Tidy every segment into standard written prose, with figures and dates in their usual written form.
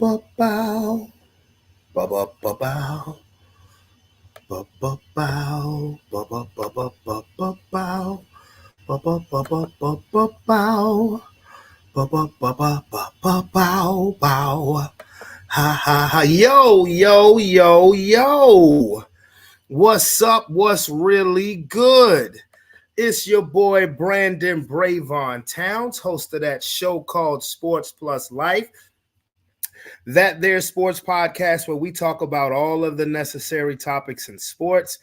ba bow, ba ba ba bow, ba ba bow, ba ba ba ba ba ba bow, ba ba ba ba ba ba bow, ba ba ba ba ba ba bow bow. Ha ha ha! Yo yo yo yo! What's up? What's really good? It's your boy Brandon Bravon Towns, host of that show called Sports Plus Life. That there sports podcast where we talk about all of the necessary topics in sports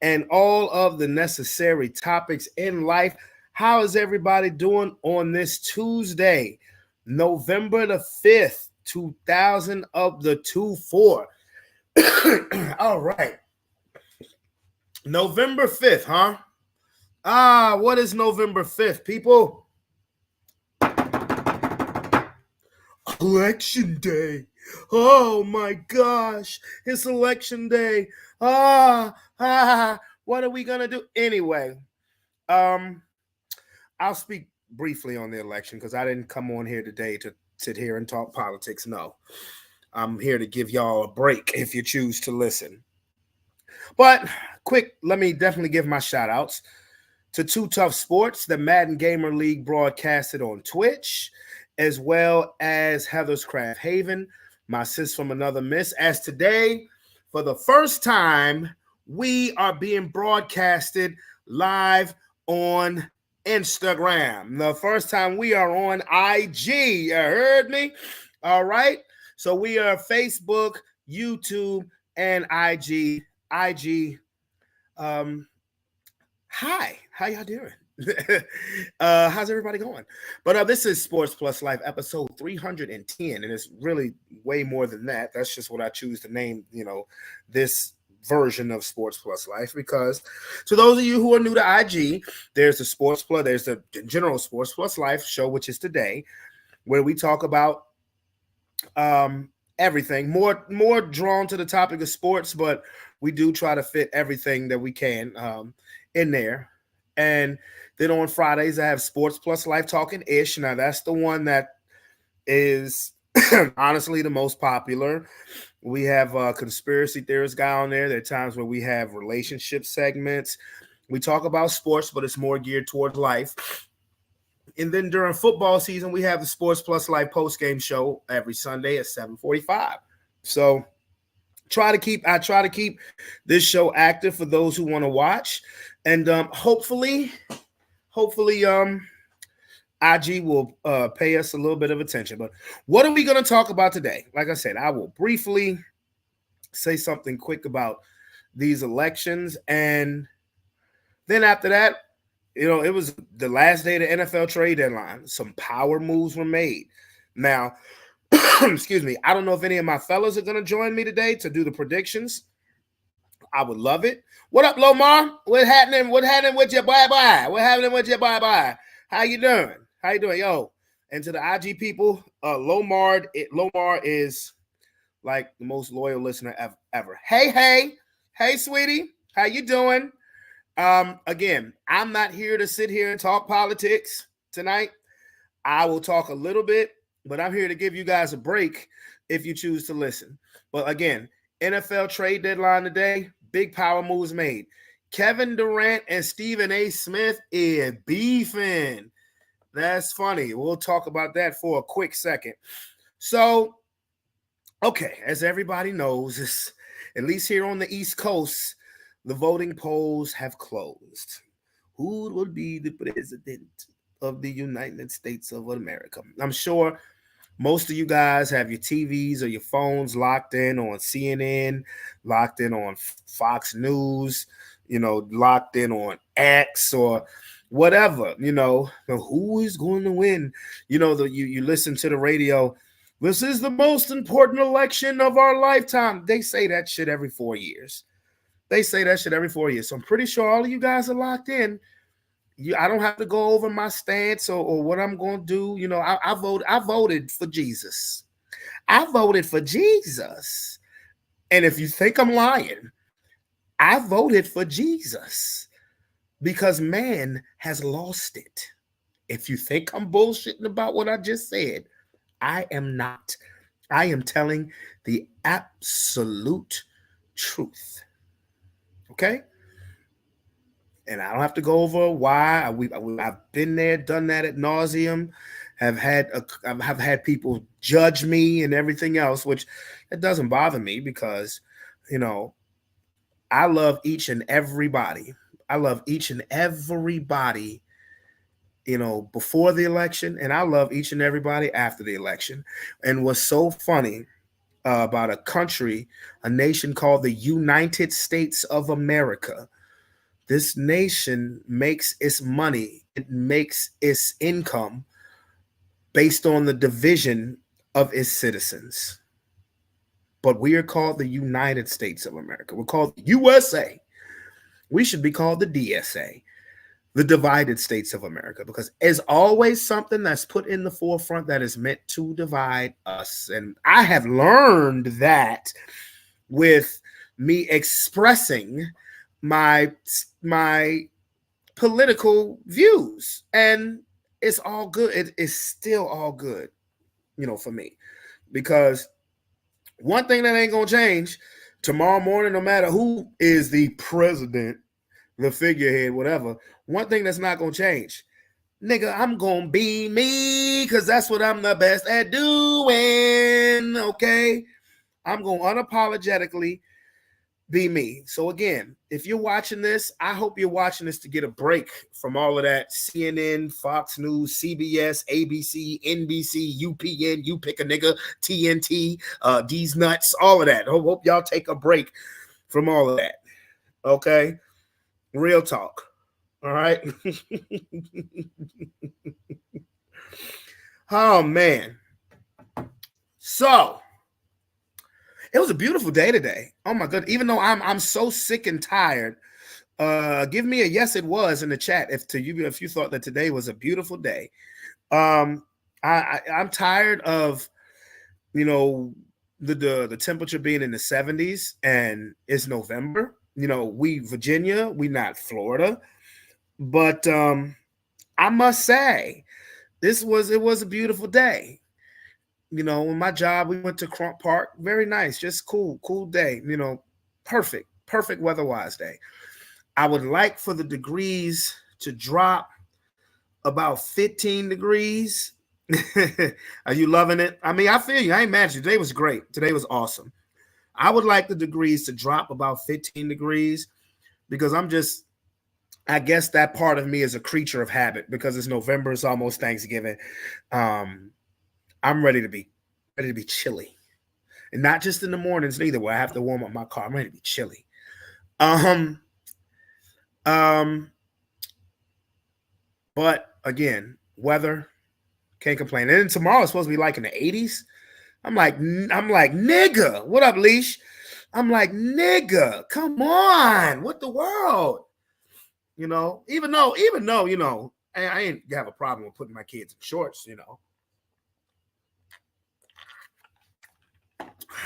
and all of the necessary topics in life. How is everybody doing on this Tuesday, November the 5th, 2000 of the 2-4? All right. November 5th, huh? What is November 5th, people? Election day. Oh my gosh, it's election day. What are we gonna do anyway? Um, I'll speak briefly on the election because I didn't come on here today to sit here and talk politics. No, I'm here to give y'all a break if you choose to listen. But quick, let me definitely give my shout outs to Too Tough Sports, the Madden Gamer League broadcasted on Twitch, as well as Heather's Craft Haven, my sis from another miss. As today, for the first time, we are being broadcasted live on Instagram. The first time we are on IG. You heard me? All right. So we are Facebook, YouTube, and IG. Hi, how y'all doing? How's everybody going? But this is Sports Plus Life episode 310, and it's really way more than that. That's just what I choose to name, this version of Sports Plus Life, because to those of you who are new to IG, there's the general Sports Plus Life show, which is today, where we talk about everything, more drawn to the topic of sports, but we do try to fit everything that we can in there. And then on Fridays, I have Sports Plus Life Talking Ish. Now, that's the one that is honestly the most popular. We have a conspiracy theorist guy on there. There are times where we have relationship segments. We talk about sports, but it's more geared towards life. And then during football season, we have the Sports Plus Life post-game show every Sunday at 7:45. So I try to keep this show active for those who want to watch. And hopefully, IG will pay us a little bit of attention. But what are we going to talk about today? Like I said, I will briefly say something quick about these elections. And then after that, it was the last day of the NFL trade deadline. Some power moves were made. Now, excuse me, I don't know if any of my fellas are going to join me today to do the predictions. I would love it. What up, Lomar? What happening? What happening with your bye-bye? What happening with your bye-bye? How you doing? How you doing? Yo, and to the IG people, Lomar is like the most loyal listener ever. Hey, sweetie. How you doing? Again, I'm not here to sit here and talk politics tonight. I will talk a little bit, but I'm here to give you guys a break if you choose to listen. But again, NFL trade deadline today, big power moves made. Kevin Durant and Stephen A. Smith is beefing. That's funny. We'll talk about that for a quick second. So, okay, as everybody knows, at least here on the East Coast, the voting polls have closed. Who will be the president of the United States of America? I'm sure most of you guys have your TVs or your phones locked in on CNN, locked in on Fox News, locked in on X or whatever, who is going to win? You listen to the radio. This is the most important election of our lifetime. They say that shit every 4 years. So I'm pretty sure all of you guys are locked in. I don't have to go over my stance or what I'm going to do. I voted for Jesus. I voted for Jesus. And if you think I'm lying, I voted for Jesus because man has lost it. If you think I'm bullshitting about what I just said, I am not. I am telling the absolute truth. Okay? And I don't have to go over why. I've been there, done that ad nauseum. Have had people judge me and everything else, which it doesn't bother me because, you know, I love each and everybody. I love each and everybody, before the election, and I love each and everybody after the election. And what's so funny about a nation called the United States of America, this nation makes its money, it makes its income based on the division of its citizens. But we are called the United States of America. We're called the USA. We should be called the DSA, the Divided States of America, because there's always something that's put in the forefront that is meant to divide us. And I have learned that with me expressing my political views, and it's all good. It is still all good, for me, because one thing that ain't gonna change tomorrow morning, no matter who is the president, the figurehead, whatever, one thing that's not gonna change, nigga, I'm gonna be me, because that's what I'm the best at doing. Okay, I'm gonna unapologetically be me. So again, if you're watching this, I hope you're watching this to get a break from all of that CNN, Fox News, CBS, ABC, NBC, UPN, you pick a nigga, TNT, these nuts, all of that. I hope y'all take a break from all of that. Okay? Real talk. All right? Oh, man. So, it was a beautiful day today. Oh my god! Even though I'm so sick and tired, give me a yes. It was in the chat if you thought that today was a beautiful day. I'm tired of the temperature being in the 70s and it's November. We Virginia, we not Florida, but I must say it was a beautiful day. In my job, we went to Crump Park. Very nice, just cool day. Perfect weather-wise day. I would like for the degrees to drop about 15 degrees. Are you loving it? I mean, I feel you. I ain't mad at you. Today was great. Today was awesome. I would like the degrees to drop about 15 degrees because I guess that part of me is a creature of habit because it's November. It's almost Thanksgiving. I'm ready to be chilly, and not just in the mornings neither, where I have to warm up my car. I'm ready to be chilly. But again, weather, can't complain. And then tomorrow it's supposed to be like in the 80s. I'm like, nigga, what up, Leash? I'm like, nigga, come on, what the world? Even though, I ain't have a problem with putting my kids in shorts,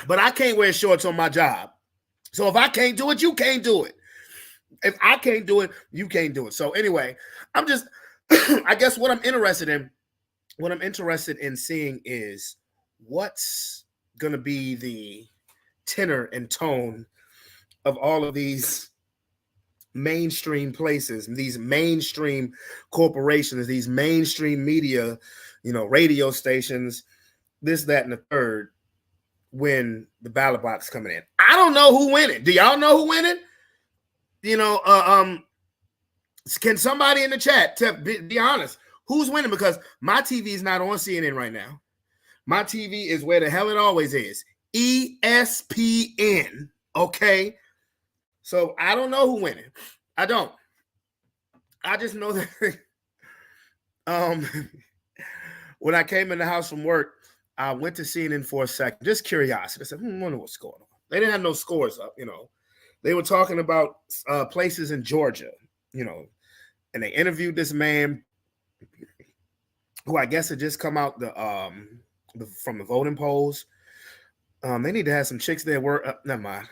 But I can't wear shorts on my job. So if I can't do it, you can't do it. If I can't do it, you can't do it. So anyway, I'm just, I guess what I'm interested in seeing is what's going to be the tenor and tone of all of these mainstream places, these mainstream corporations, these mainstream media, radio stations, this, that, and the third, when the ballot box coming in. I don't know who winning. Do y'all know who winning? Can somebody in the chat be honest? Who's winning? Because my TV is not on CNN right now. My TV is where the hell it always is. ESPN. Okay. So I don't know who winning. I don't. I just know that when I came in the house from work, I went to CNN for a second, just curiosity. I said, I wonder what's going on. They didn't have no scores up, They were talking about places in Georgia, and they interviewed this man who I guess had just come out from the voting polls. They need to have some chicks there work. Never mind.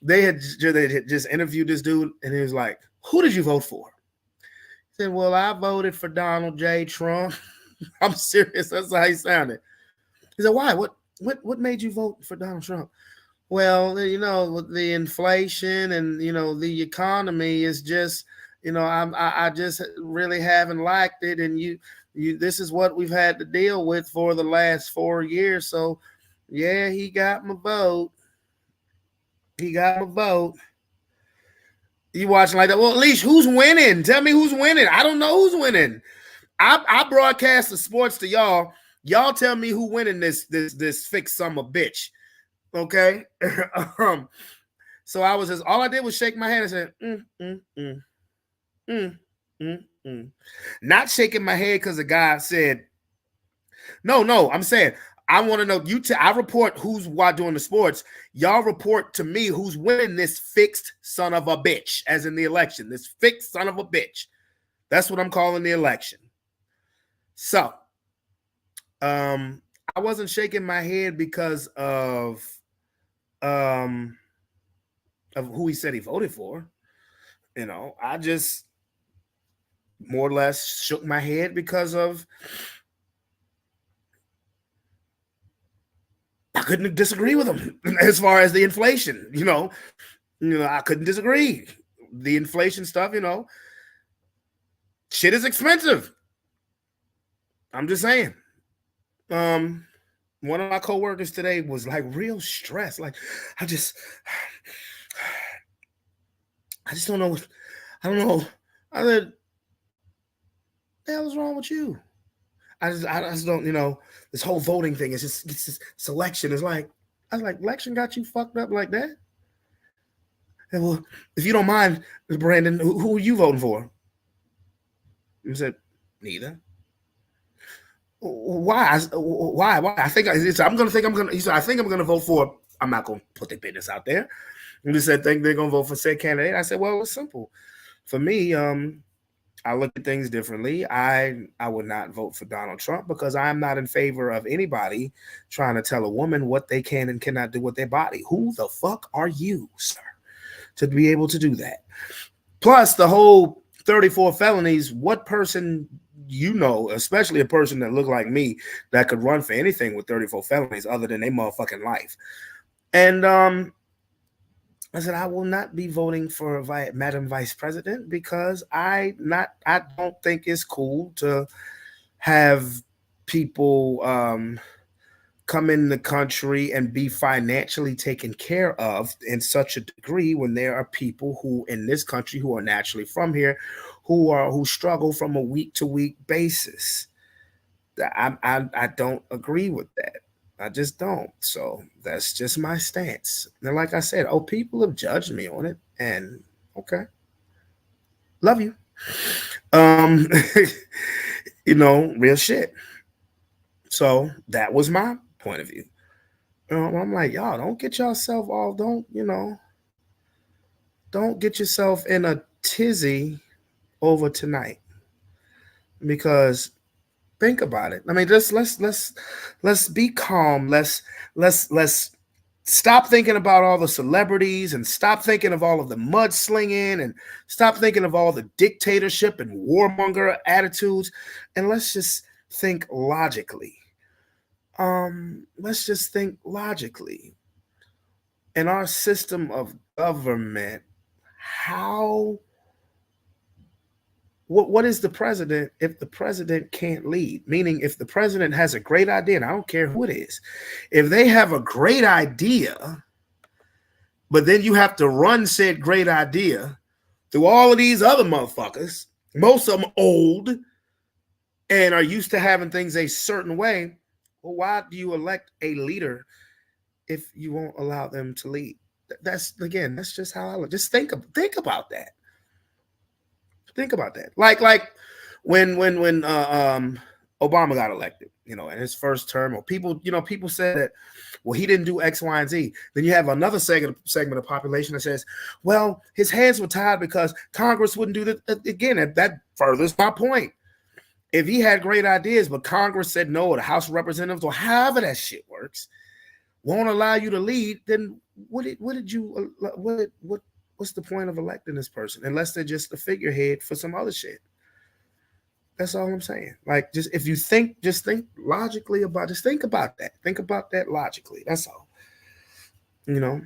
They had just interviewed this dude, and he was like, "Who did you vote for?" He said, "Well, I voted for Donald J. Trump." I'm serious. That's how he sounded. He said, why? What made you vote for Donald Trump? Well, with the inflation and the economy is just, I just really haven't liked it, and you this is what we've had to deal with for the last 4 years. So, yeah, he got my vote. He got my vote. You watching like that? Well, at least who's winning? Tell me who's winning. I don't know who's winning. I broadcast the sports to y'all. Y'all tell me who winning this fixed summer bitch. Okay. So I was just, all I did was shake my head and said, Not shaking my head because the guy said, no, I'm saying, I want to know, I report who's doing the sports. Y'all report to me who's winning this fixed son of a bitch, as in the election, this fixed son of a bitch. That's what I'm calling the election. So, I wasn't shaking my head because of who he said he voted for. I just more or less shook my head because of I couldn't disagree with him as far as the inflation. I couldn't disagree. The inflation stuff, shit is expensive. I'm just saying. One of my coworkers today was like real stressed. Like, I just don't know. I don't know. I said, "What the hell is wrong with you?" I just don't. This whole voting thing is just this selection is like. I was like, election got you fucked up like that? And well, if you don't mind, Brandon, who are you voting for? He said, neither. Why? Why? I think he said, I think I'm gonna vote for. I'm not gonna put the business out there. And he said, think they're gonna vote for said candidate. I said, well, it's simple. For me, I look at things differently. I would not vote for Donald Trump because I'm not in favor of anybody trying to tell a woman what they can and cannot do with their body. Who the fuck are you, sir, to be able to do that? Plus, the whole 34 felonies, what person especially a person that looked like me, that could run for anything with 34 felonies other than their motherfucking life. And I said, I will not be voting for Madam Vice President because I don't think it's cool to have people come in the country and be financially taken care of in such a degree when there are people who in this country who are naturally from here who struggle from a week to week basis. I don't agree with that. I just don't. So that's just my stance. And like I said, people have judged me on it, and okay, love you. Real shit. So that was my point of view. I'm like, y'all don't get yourself all, don't get yourself in a tizzy over tonight, because think about it. I mean, let's be calm. Let's stop thinking about all the celebrities and stop thinking of all of the mudslinging and stop thinking of all the dictatorship and warmonger attitudes, and let's just think logically. Let's just think logically. In our system of government, what is the president if the president can't lead? Meaning, if the president has a great idea, and I don't care who it is, if they have a great idea, but then you have to run said great idea through all of these other motherfuckers, most of them old and are used to having things a certain way, well, why do you elect a leader if you won't allow them to lead? That's just how I look. Just think about that. Think about that. Like when Obama got elected, in his first term, or people said that, well, he didn't do X, Y, and Z. Then you have another segment of population that says, well, his hands were tied because Congress wouldn't do that. Again, that furthers my point. If he had great ideas, but Congress said no, or the House of Representatives, or however that shit works, won't allow you to lead, then what's the point of electing this person unless they're just a figurehead for some other shit? That's all I'm saying. Like, just if you think, just think logically about, just think about that. Think about that logically. That's all. You know.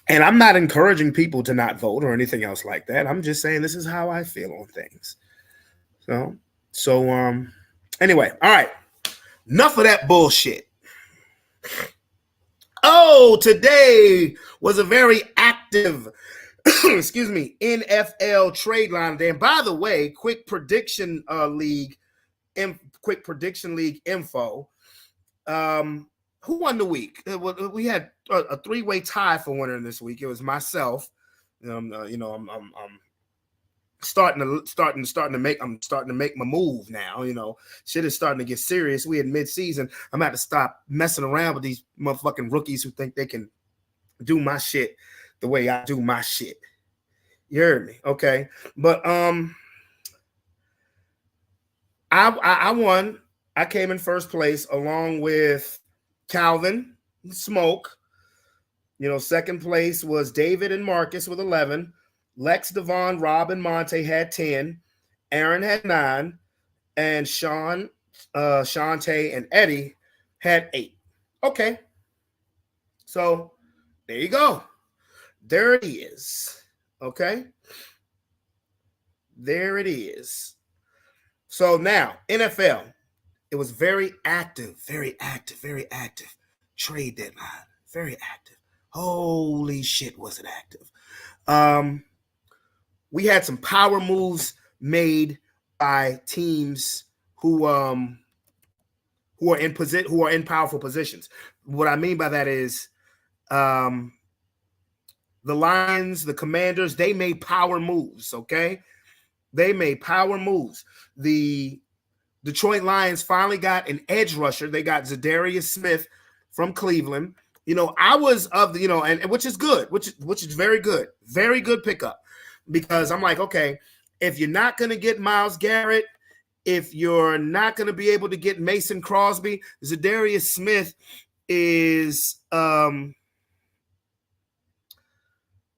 And I'm not encouraging people to not vote or anything else like that. I'm just saying this is how I feel on things. So anyway, all right. Enough of that bullshit. Oh, today was a very active excuse me, NFL trade line day. And by the way, quick prediction league info. Who won the week? We had a three-way tie for winner this week. It was myself. I'm starting to make my move now. You know, shit is starting to get serious. We had mid-season. I'm about to stop messing around with these motherfucking rookies who think they can do my shit the way I do my shit. You heard me, okay? But I won. I came in first place along with Calvin, Smoke. You know, second place was David and Marcus with 11. Lex, Devon, Rob, and Monte had 10. Aaron had 9. And Sean, Shante, and Eddie had 8. Okay. So there you go. There it is. Okay. There it is. So now, NFL. It was very active. Trade deadline. Very active. Holy shit, was it active. We had some power moves made by teams who are in powerful positions. What I mean by that is the Lions, the Commanders, they made power moves, okay? They made power moves. The Detroit Lions finally got an edge rusher. They got Zadarius Smith from Cleveland. You know, I was of the, you know, and which is good, which is very good pickup, because I'm like, okay, if you're not going to get Myles Garrett, if you're not going to be able to get Mason Crosby, Zadarius Smith is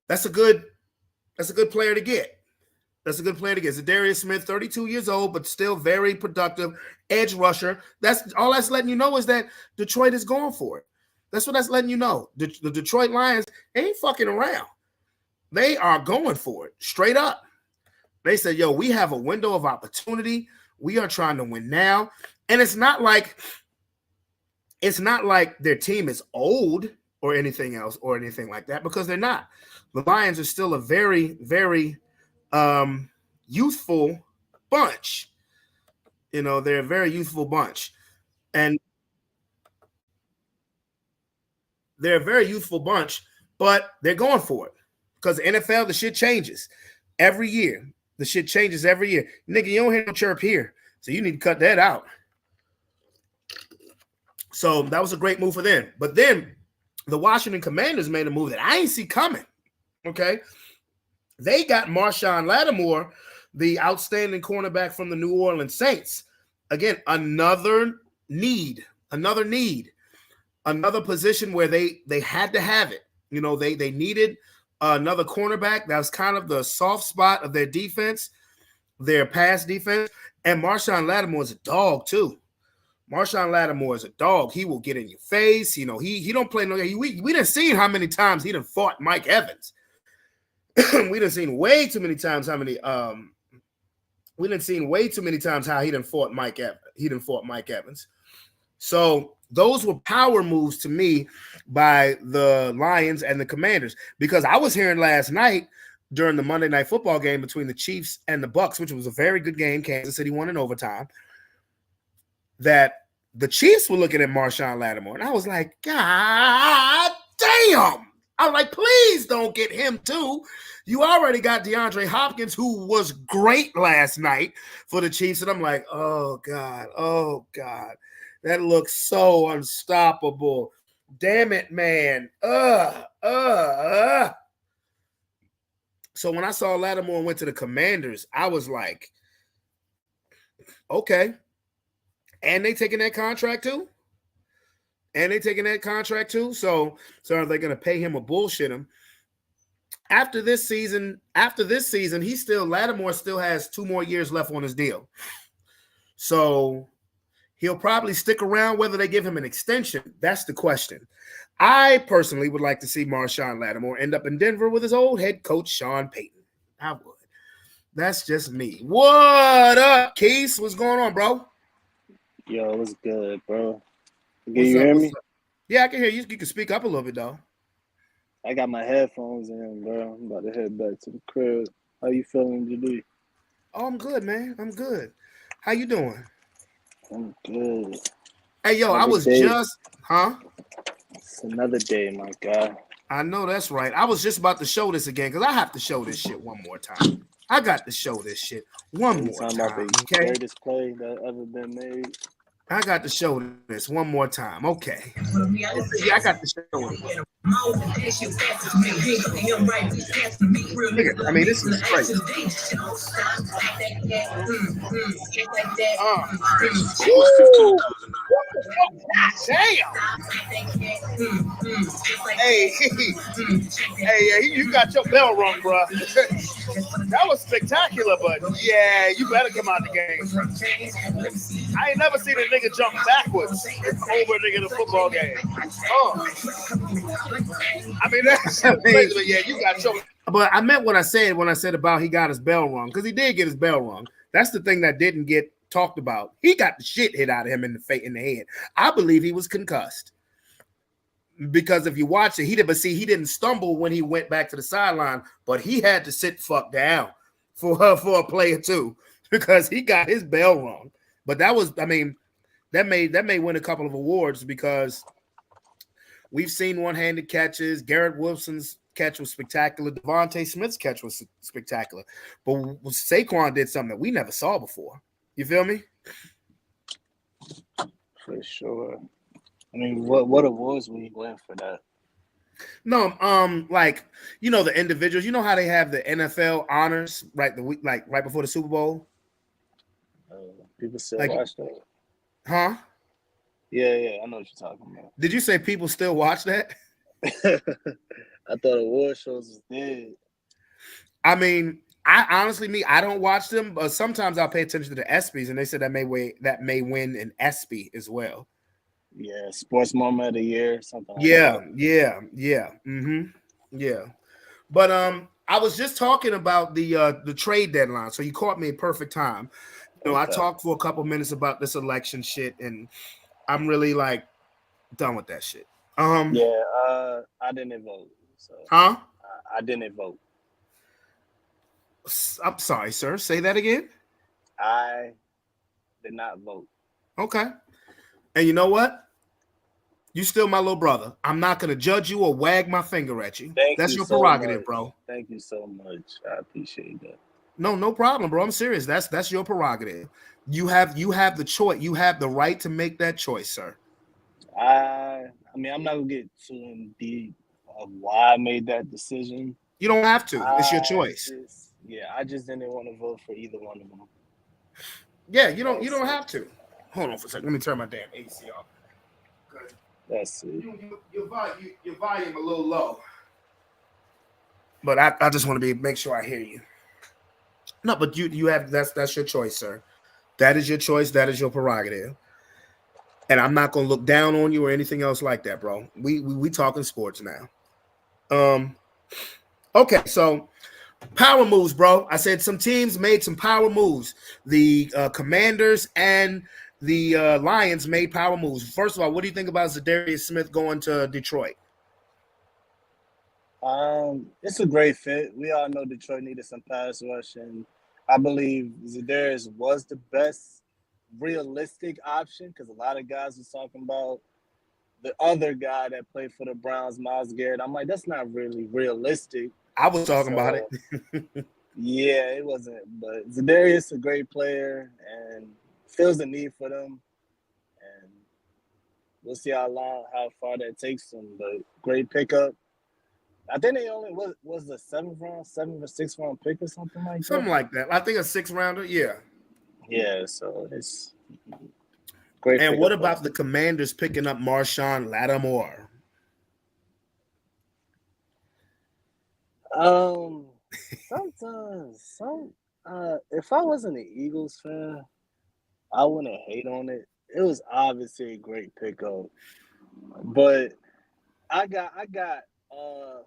that's a good player to get. That's a good player to get. Zadarius Smith, 32 years old, but still very productive edge rusher. That's all that's letting you know is that Detroit is going for it. That's what that's letting you know. The Detroit Lions ain't fucking around. They are going for it straight up. They said, yo, we have a window of opportunity. We are trying to win now. And it's not like their team is old or anything else or anything like that, because they're not. The Lions are still a very, very youthful bunch. You know, they're a very youthful bunch. And they're a very youthful bunch, but they're going for it. Because the NFL, the shit changes every year. The shit changes every year. Nigga, you don't hear no chirp here. So you need to cut that out. So that was a great move for them. But then the Washington Commanders made a move that I ain't see coming. Okay. They got Marshawn Lattimore, the outstanding cornerback from the New Orleans Saints. Again, another position where they had to have it. You know, they needed another cornerback. That was kind of the soft spot of their defense, their pass defense. And Marshawn Lattimore is a dog too. Marshawn Lattimore is a dog. He will get in your face. You know, he don't play no. We done seen how many times he done fought Mike Evans. We done seen way too many times how he done fought Mike Evans. He done fought Mike Evans. So those were power moves to me by the Lions and the Commanders, because I was hearing last night during the Monday Night Football game between the Chiefs and the Bucks, which was a very good game. Kansas City won in overtime. That the Chiefs were looking at Marshawn Lattimore, and I was like, God damn. I'm like, please don't get him too. You already got DeAndre Hopkins, who was great last night for the Chiefs. And I'm like, oh, God. That looks so unstoppable. Damn it, man. So when I saw Lattimore went to the Commanders, I was like, okay. And they taking that contract too? So are they going to pay him or bullshit him? After this season, Lattimore still has 2 more years left on his deal. So he'll probably stick around. Whether they give him an extension, that's the question. I personally would like to see Marshawn Lattimore end up in Denver with his old head coach, Sean Payton. I would. That's just me. What up, Keith? What's going on, bro? Yo, what's good, bro? Can What's you up? hear What's me? up? Yeah, I can hear you. You can speak up a little bit, though. I got my headphones in, bro. I'm about to head back to the crib. How you feeling today? Oh, I'm good, man. I'm good. How you doing? I'm good. Hey, yo, I Another was day. just, huh? It's another day, my guy. I know that's right. I was just about to show this again because I have to show this shit one more time. I got to show this shit one Are you more talking about time, the okay? greatest play that ever been made? I got to show this one more time, okay? Yeah, I got to show it. I mean, this is straight. Woo! Damn! Hey, hey, you got your bell rung, bro. That was spectacular, but yeah, you better come out the game. I ain't never seen a nigga jump backwards over a nigga in a football game. I mean, that's crazy, but yeah, you got your. But I meant what I said when I said about he got his bell rung, because he did get his bell rung. That's the thing that didn't get talked about. He got the shit hit out of him in the head. I believe he was concussed. Because if you watch it, he didn't stumble when he went back to the sideline, but he had to sit fuck down for a play or two because he got his bell rung. But that was, I mean, that may win a couple of awards because we've seen one-handed catches. Garrett Wilson's catch was spectacular. Devontae Smith's catch was spectacular. But Saquon did something that we never saw before. You feel me? For sure. I mean, what awards will he win for that? No, like the individuals. You know how they have the NFL honors right the week, like right before the Super Bowl. People still Like, watch that? huh? Yeah, I know what you're talking about. Did you say people still watch that? I thought award shows was dead. I mean, I don't watch them, but sometimes I'll pay attention to the ESPYS, and they said that may win an ESPY as well. Yeah, sports moment of the year, something like Yeah, that. yeah. Yeah. But I was just talking about the trade deadline, so you caught me in perfect time. I Okay. talked for a couple minutes about this election shit, and I'm really like done with that shit. Yeah, I didn't vote. So Huh? I didn't vote. I'm sorry, sir. Say that again. I did not vote. Okay. And you know what? You still my little brother. I'm not gonna judge you or wag my finger at you. Thank That's you your so prerogative, much. bro. Thank you so much. I appreciate that. No problem, bro. I'm serious. That's your prerogative. You have the choice. You have the right to make that choice, sir. I mean, I'm not gonna get too in deep of why I made that decision. You don't have to. It's your choice. I just didn't want to vote for either one of them. Yeah, you don't have to. Hold on for a second. Let me turn my damn AC off. That's it. Your volume a little low. But I just want to make sure I hear you. No, but you have that's your choice, sir. That is your choice. That is your prerogative. And I'm not gonna look down on you or anything else like that, bro. We talking sports now. Okay, so power moves, bro. I said some teams made some power moves. The Commanders and the Lions made power moves. First of all, what do you think about Zadarius Smith going to Detroit? It's a great fit. We all know Detroit needed some pass rush, and I believe Zadarius was the best realistic option because a lot of guys was talking about the other guy that played for the Browns, Myles Garrett. I'm like, that's not really realistic. I was talking about it. Yeah, it wasn't. But Zadarius a great player and feels the need for them. And we'll see how far that takes them. But great pickup. I think they only was the seventh or sixth round pick or something like that. Something like that. I think a 6th rounder. Yeah. Yeah. So it's great. And what about the Commanders picking up Marshawn Lattimore? Sometimes if I wasn't an Eagles fan, I wouldn't hate on it. It was obviously a great pickup, but I got a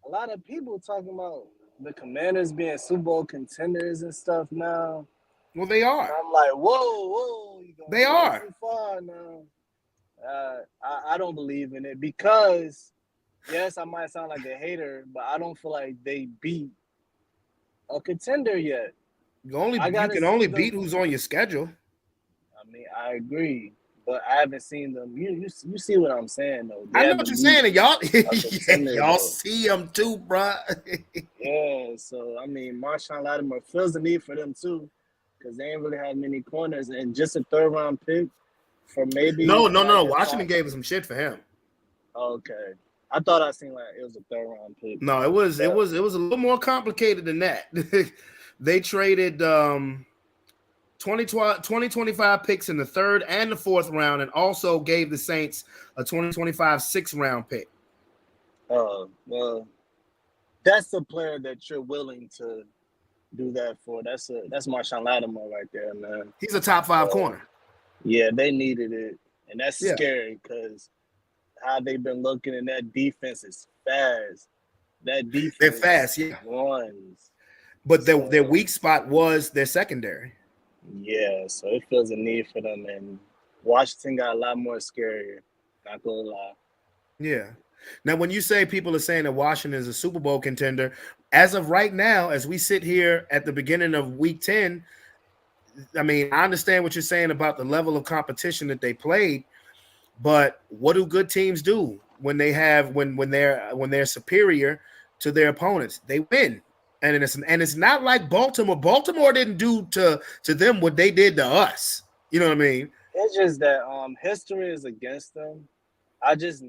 lot of people talking about the Commanders being Super Bowl contenders and stuff now. Well, they And are. I'm like, whoa, you going They a little are. too far now. I don't believe in it because yes, I might sound like a hater, but I don't feel like they beat a contender yet. I You gotta can only see beat them. who's on your schedule. I mean, I agree, but I haven't seen them. You see what I'm saying though? They I know what haven't you're beat saying, and y'all, a yeah, contender y'all though. see them too, bruh. Yeah, so I mean, Marshawn Lattimore feels the need for them too, because they ain't really had many corners, and just a third round pick for maybe No. like a Washington top. gave us some shit for him. Okay, I thought I seen like it was a third round pick, No, but it was a little more complicated than that. They traded 2025 picks in the third and the fourth round, and also gave the Saints a 2025 sixth round pick. well, that's a player that you're willing to do that for. That's Marshawn Lattimore right there, man. He's a top 5 So corner. yeah, they needed it, and that's Yeah, scary because how they've been looking, and that defense is fast. That they're defense fast. Yeah, runs. but their So weak spot was their secondary. yeah, so it feels a need for them, and Washington got a lot more scarier. Not gonna lie. Yeah. Now, when you say people are saying that Washington is a Super Bowl contender, as of right now, as we sit here at the beginning of Week 10, I mean, I understand what you're saying about the level of competition that they played, but what do good teams do when they have when they're superior to their opponents? They win. And it's not like Baltimore. Baltimore didn't do to them what they did to us. You know what I mean? It's just that history is against them. I just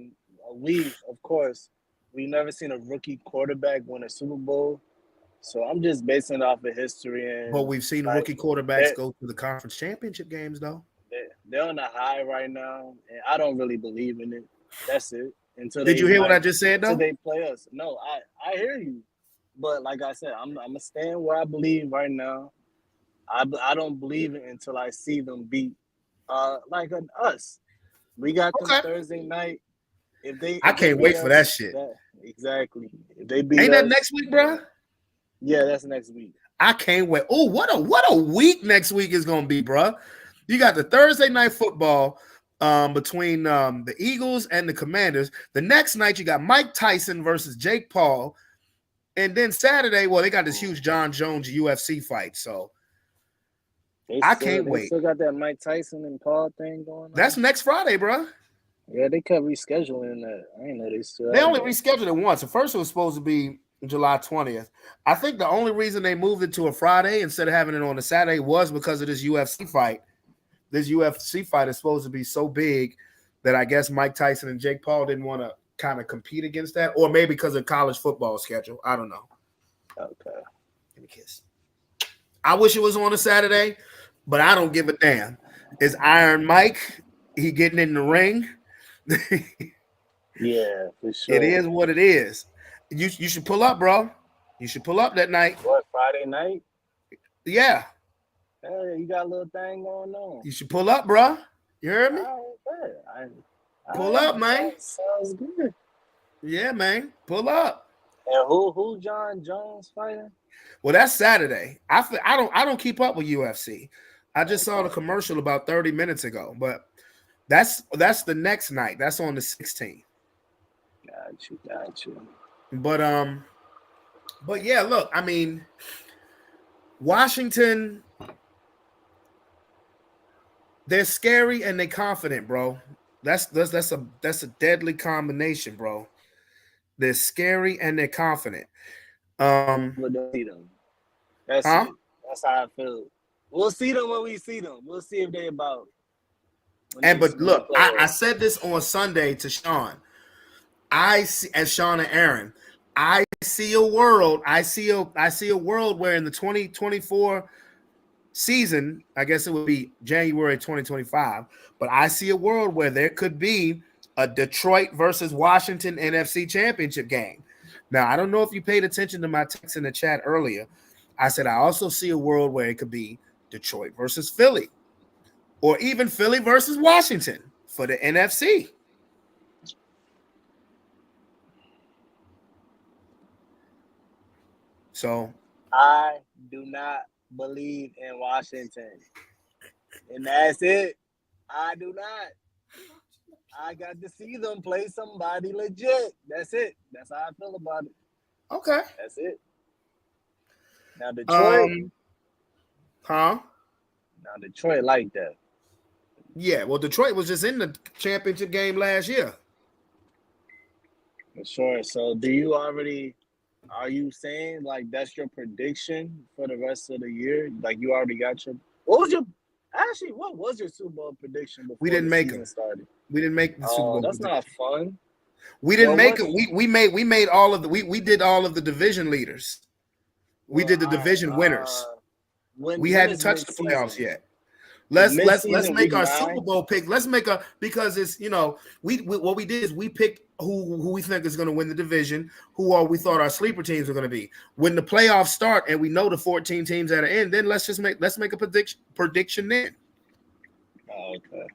we of course we never seen a rookie quarterback win a Super Bowl, so I'm just basing it off of history But and we've seen like rookie quarterbacks they're go to the conference championship games, though. they're on a high right now, and I don't really believe in it. That's it until Did they you hear what I like just said, until though? they play us. No, I hear you, but like I said, I'm gonna stand where I believe right now. I don't believe it until I see them beat us. We got them Okay. Thursday night. I If they can't beat wait for that us, shit. that exactly. If they beat Ain't that us, next week, bro? yeah, that's next week. I can't wait. Oh, what a week next week is gonna be, bro. You got the Thursday night football between the Eagles and the Commanders. The next night you got Mike Tyson versus Jake Paul, and then Saturday, well, they got this huge John Jones UFC fight. So I can't They wait. still got that Mike Tyson and Paul thing going That's on. next Friday, bro. Yeah, they kept rescheduling that. I didn't know they still They had only that. rescheduled it once. At first, it was supposed to be July 20th. I think the only reason they moved it to a Friday instead of having it on a Saturday was because of this UFC fight. This UFC fight is supposed to be so big that I guess Mike Tyson and Jake Paul didn't want to kind of compete against that, or maybe because of college football schedule. I don't know. Okay. Give me a kiss. I wish it was on a Saturday, but I don't give a damn. Is Iron Mike? He getting in the ring? Yeah, for It sure. is what it is. You should pull up, bro. You should pull up that night. What, Friday night? Yeah, Hey, you got a little thing going on. you should pull up, bro. You heard me? All right, Pull up, man. sounds good. Yeah, man. Pull up. And who John Jones fighting? Well, that's Saturday. I don't keep up with UFC. I just saw the Okay. commercial about 30 minutes ago, but that's the next night. That's on the 16th. Got you. But yeah, look, I mean, Washington, they're scary and they're confident, bro. That's a deadly combination, bro. They're scary and they're confident. We'll see them. That's Huh? it. That's how I feel. We'll see them when we see them. We'll see if they about But when they look, play I us. said this on Sunday to Sean. I see, as Sean and Aaron, I see a world. I see a world where in the 2024 season, I guess it would be January 2025, but I see a world where there could be a Detroit versus Washington NFC championship game. Now, I don't know if you paid attention to my text in the chat earlier. I said I also see a world where it could be Detroit versus Philly. or even Philly versus Washington for the NFC. So I do not believe in Washington. And that's it. I do not. I got to see them play somebody legit. That's it. That's how I feel about it. okay. That's it. Now Detroit. Now Detroit like that. Yeah, well, Detroit was just in the championship game last year. For sure. So are you saying like that's your prediction for the rest of the year? Like you already got what was your Super Bowl prediction before We didn't the make season it. started? We didn't make the Super Bowl. That's not fun. We didn't make it. We made all of the we did all of the division leaders. We did the division winners. We hadn't touched the playoffs yet. Let's make our Super Bowl pick. Let's make because it's what we did is we picked who we think is going to win the division, we thought our sleeper teams were going to be. When the playoffs start and we know the 14 teams that are in, then let's make a prediction then. Oh, okay.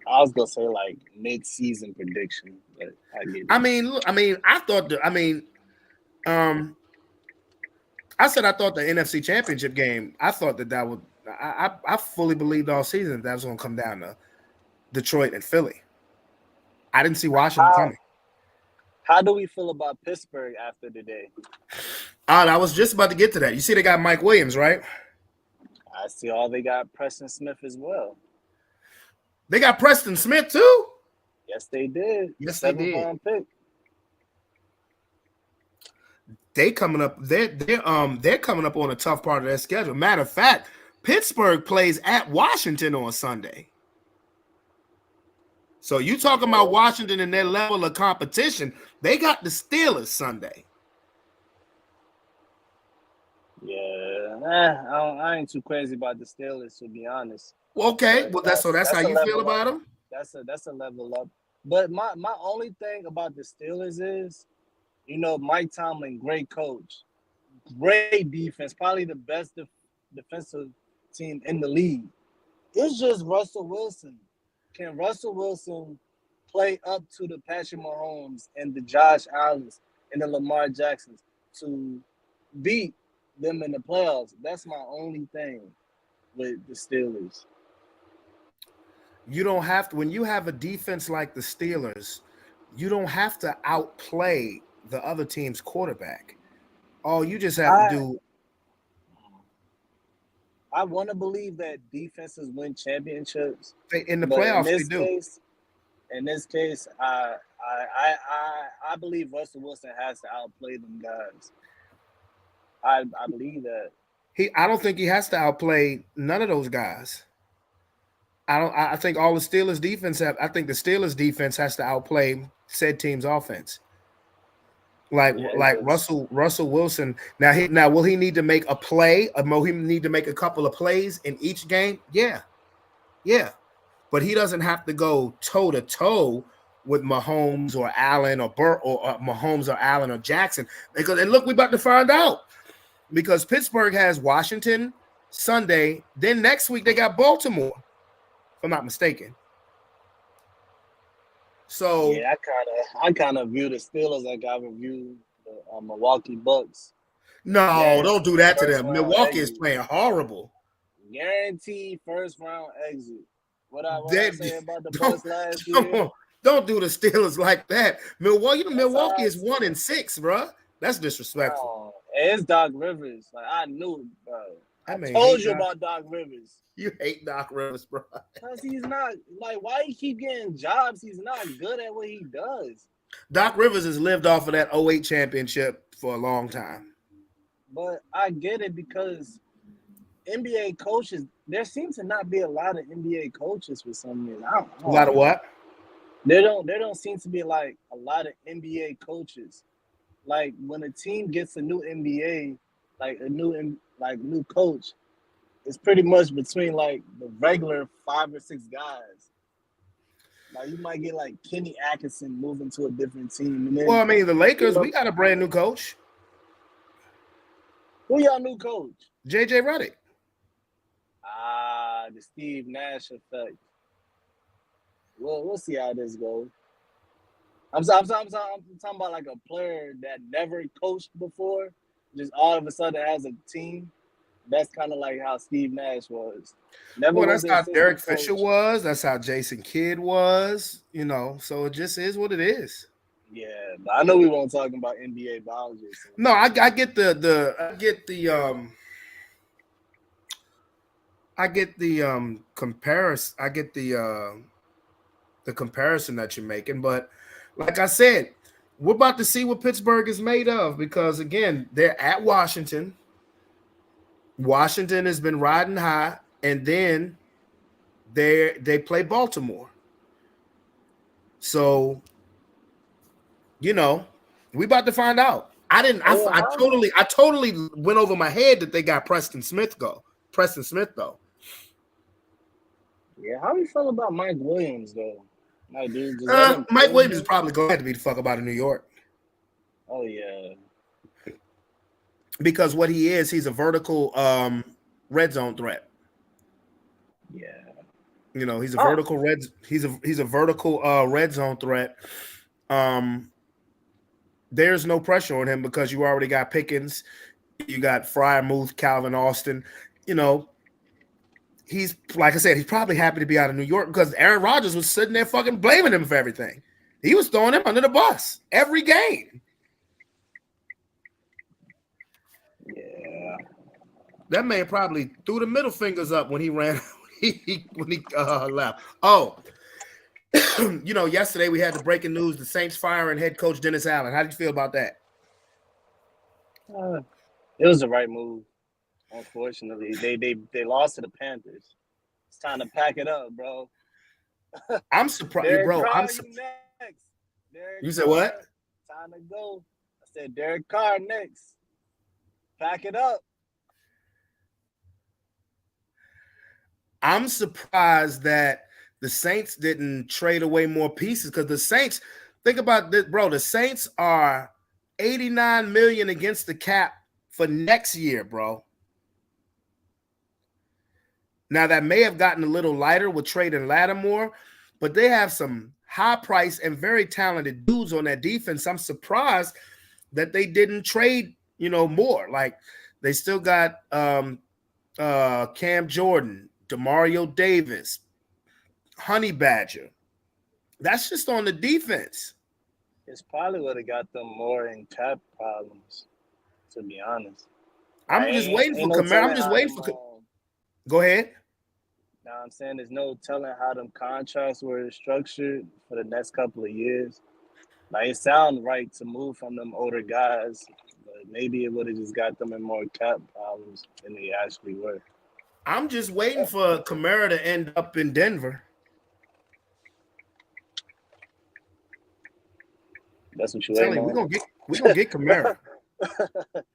I was gonna say like mid-season prediction, but I get it. I said I thought the NFC Championship game. I thought that would. I fully believed all season that was going to come down to Detroit and Philly. I didn't see Washington coming. How do we feel about Pittsburgh after today? I was just about to get to that. You see, they got Mike Williams, right? I see. They got Preston Smith as well. They got Preston Smith too. Yes, they did. Yes, they did. 7th round pick. They coming up. They're coming up on a tough part of their schedule. Matter of fact, Pittsburgh plays at Washington on Sunday. So you talking about Washington and their level of competition? They got the Steelers Sunday. Yeah, I ain't too crazy about the Steelers, to be honest. Okay, well that's how you feel about them. That's a level up. But my only thing about the Steelers is, Mike Tomlin, great coach, great defense, probably the best defensive team in the league. It's just Russell Wilson. Can Russell Wilson play up to the Patrick Mahomes and the Josh Allens and the Lamar Jacksons to beat them in the playoffs? That's my only thing with the Steelers. You don't have to, when you have a defense like the Steelers, you don't have to outplay the other team's quarterback. All you just have to do. I want to believe that defenses win championships. In the playoffs, they do. In this case, I believe Russell Wilson has to outplay them guys. I believe that. I don't think he has to outplay none of those guys. I think all the Steelers defense I think the Steelers defense has to outplay said team's offense. Like Russell Wilson. Now will he need to make a play? Will he need to make a couple of plays in each game? Yeah. But he doesn't have to go toe to toe with Mahomes or Allen or Mahomes or Allen or Jackson. And look, we're about to find out because Pittsburgh has Washington Sunday. Then next week they got Baltimore, if I'm not mistaken. So yeah, I kind of view the Steelers like I would view the Milwaukee Bucks. No, don't do that to them. Milwaukee is playing horrible. Guaranteed first round exit. What I say about the Bucks last year? Don't do the Steelers like that. Milwaukee is 1-6, bro. That's disrespectful. It's Doc Rivers. Like I knew, bro. I told you about Doc Rivers. You hate Doc Rivers, bro. Because he's not, why he keep getting jobs? He's not good at what he does. Doc Rivers has lived off of that 08 championship for a long time. But I get it because NBA coaches, there seems to not be a lot of NBA coaches for some reason. A lot of what? There don't seem to be a lot of NBA coaches. Like when a team gets a new NBA, new coach, it's pretty much between the regular 5 or 6 guys. Like you might get Kenny Atkinson moving to a different team. And then, the Lakers, we got a brand new coach. Who y'all new coach? JJ Redick. The the Steve Nash effect. We'll see how this goes. I'm talking about like a player that never coached before, just all of a sudden has a team. That's kind of like how Steve Nash was. Never Well, was that's the how Derek assistant Fisher coach. was. That's how Jason Kidd was. So it just is what it is. Yeah, but I know we won't talk about NBA biology. No, I get the comparison. I get the comparison that you're making, but like I said, we're about to see what Pittsburgh is made of because again, they're at Washington. Washington has been riding high, and then they play Baltimore. So, we about to find out. I totally went over my head that they got Preston Smith though. Yeah, how do you feel about Mike Williams though? Like, dude, just Mike Williams is probably going to have to be the fuck about in New York. Oh yeah. Because what he's a vertical red zone threat. Yeah. He's a vertical he's a vertical red zone threat. There's no pressure on him because you already got Pickens, you got Freiermuth, Calvin Austin. He's, like I said, he's probably happy to be out of New York because Aaron Rodgers was sitting there fucking blaming him for everything. He was throwing him under the bus every game. Yeah. That man probably threw the middle fingers up when he ran when he left. Oh, yesterday we had the breaking news: the Saints firing head coach Dennis Allen. How did you feel about that? It was the right move. Unfortunately, they lost to the Panthers. It's time to pack it up, bro. I'm surprised, bro. I'm surprised. You said what? Time to go. I said Derek Carr next. Pack it up. I'm surprised that the Saints didn't trade away more pieces because the Saints, think about this, bro. The Saints are $89 million against the cap for next year, bro. Now, that may have gotten a little lighter with trading Lattimore, but they have some high-priced and very talented dudes on that defense. I'm surprised that they didn't trade, more. Like, they still got Cam Jordan, Demario Davis, Honey Badger. That's just on the defense. It's probably would have got them more in cap problems, to be honest. I'm just waiting for Kamara. I'm just waiting for. Go ahead. Now I'm saying there's no telling how them contracts were structured for the next couple of years. Like, it sounds right to move from them older guys, but maybe it would have just got them in more cap problems than they actually were. I'm just waiting for Kamara to end up in Denver. That's what you waiting on. We're gonna get Kamara.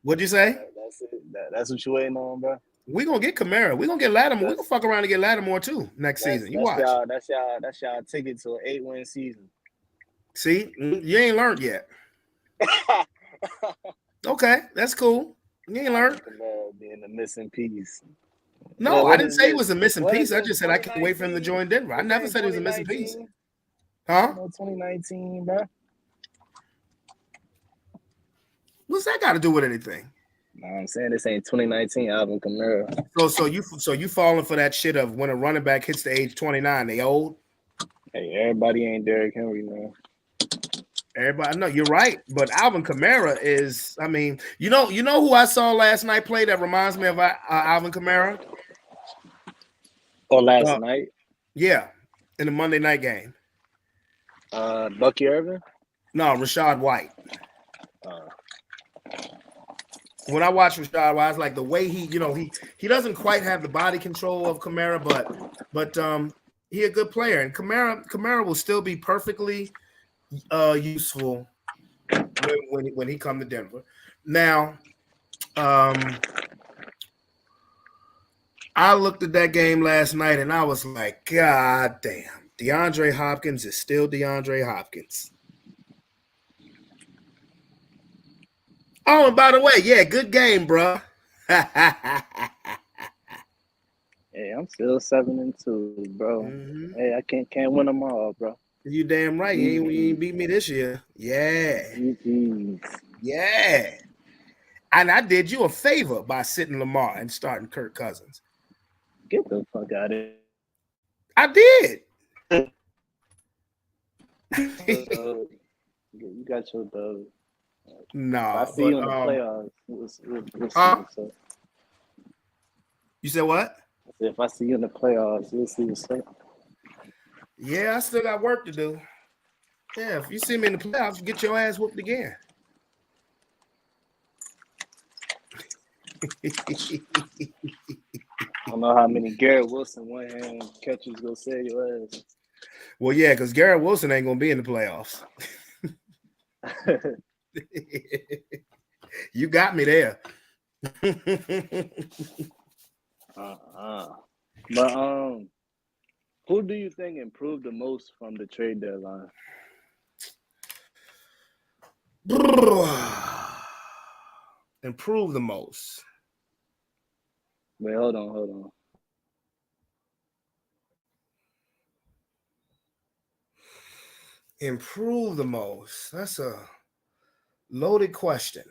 What'd you say? That's it. That's what you waiting on, bro. We're gonna get Kamara. We're gonna get Lattimore. We're gonna fuck around and get Lattimore too next season. You watch. That's y'all ticket to an 8-win season. See, you ain't learned yet. Okay, that's cool. You ain't learned. Kamara being the missing piece. No, I didn't say he was a missing piece. I just said I can't wait for him to join Denver. I never said he was a missing piece. Huh? 2019, bro. What's that got to do with anything? No, I'm saying this ain't 2019 Alvin Kamara. So you falling for that shit of when a running back hits the age 29, they old? Hey, everybody ain't Derrick Henry, man. Everybody, no, you're right. But Alvin Kamara is, I mean, you know who I saw last night play that reminds me of Alvin Kamara? Oh, last night? Yeah, in the Monday night game. Bucky Irvin? No, Rachaad White. When I watch Rachaad White, it's like the way he doesn't quite have the body control of Kamara, but he a good player, and Kamara will still be perfectly useful when he come to Denver. Now, I looked at that game last night and I was like, God damn, DeAndre Hopkins is still DeAndre Hopkins. Oh, and by the way, yeah, good game, bro. Yeah, Hey, I'm still 7-2, bro. Mm-hmm. Hey, I can't win them all, bro. You damn right. You ain't beat me this year. Yeah. GG's. Yeah. And I did you a favor by sitting Lamar and starting Kirk Cousins. Get the fuck out of I did. here. You got your dub. If I No, see but you in the playoffs, we'll see uh, what's up. you said what? If I see you in the playoffs, we'll see what's up. Yeah, I still got work to do. Yeah, if you see me in the playoffs, get your ass whooped again. I don't know how many Garrett Wilson one hand catches gonna save your ass. Well, yeah, because Garrett Wilson ain't gonna be in the playoffs. You got me there. But who do you think improved the most from the trade deadline? Improve the most. Wait, hold on. Improve the most. That's a loaded question.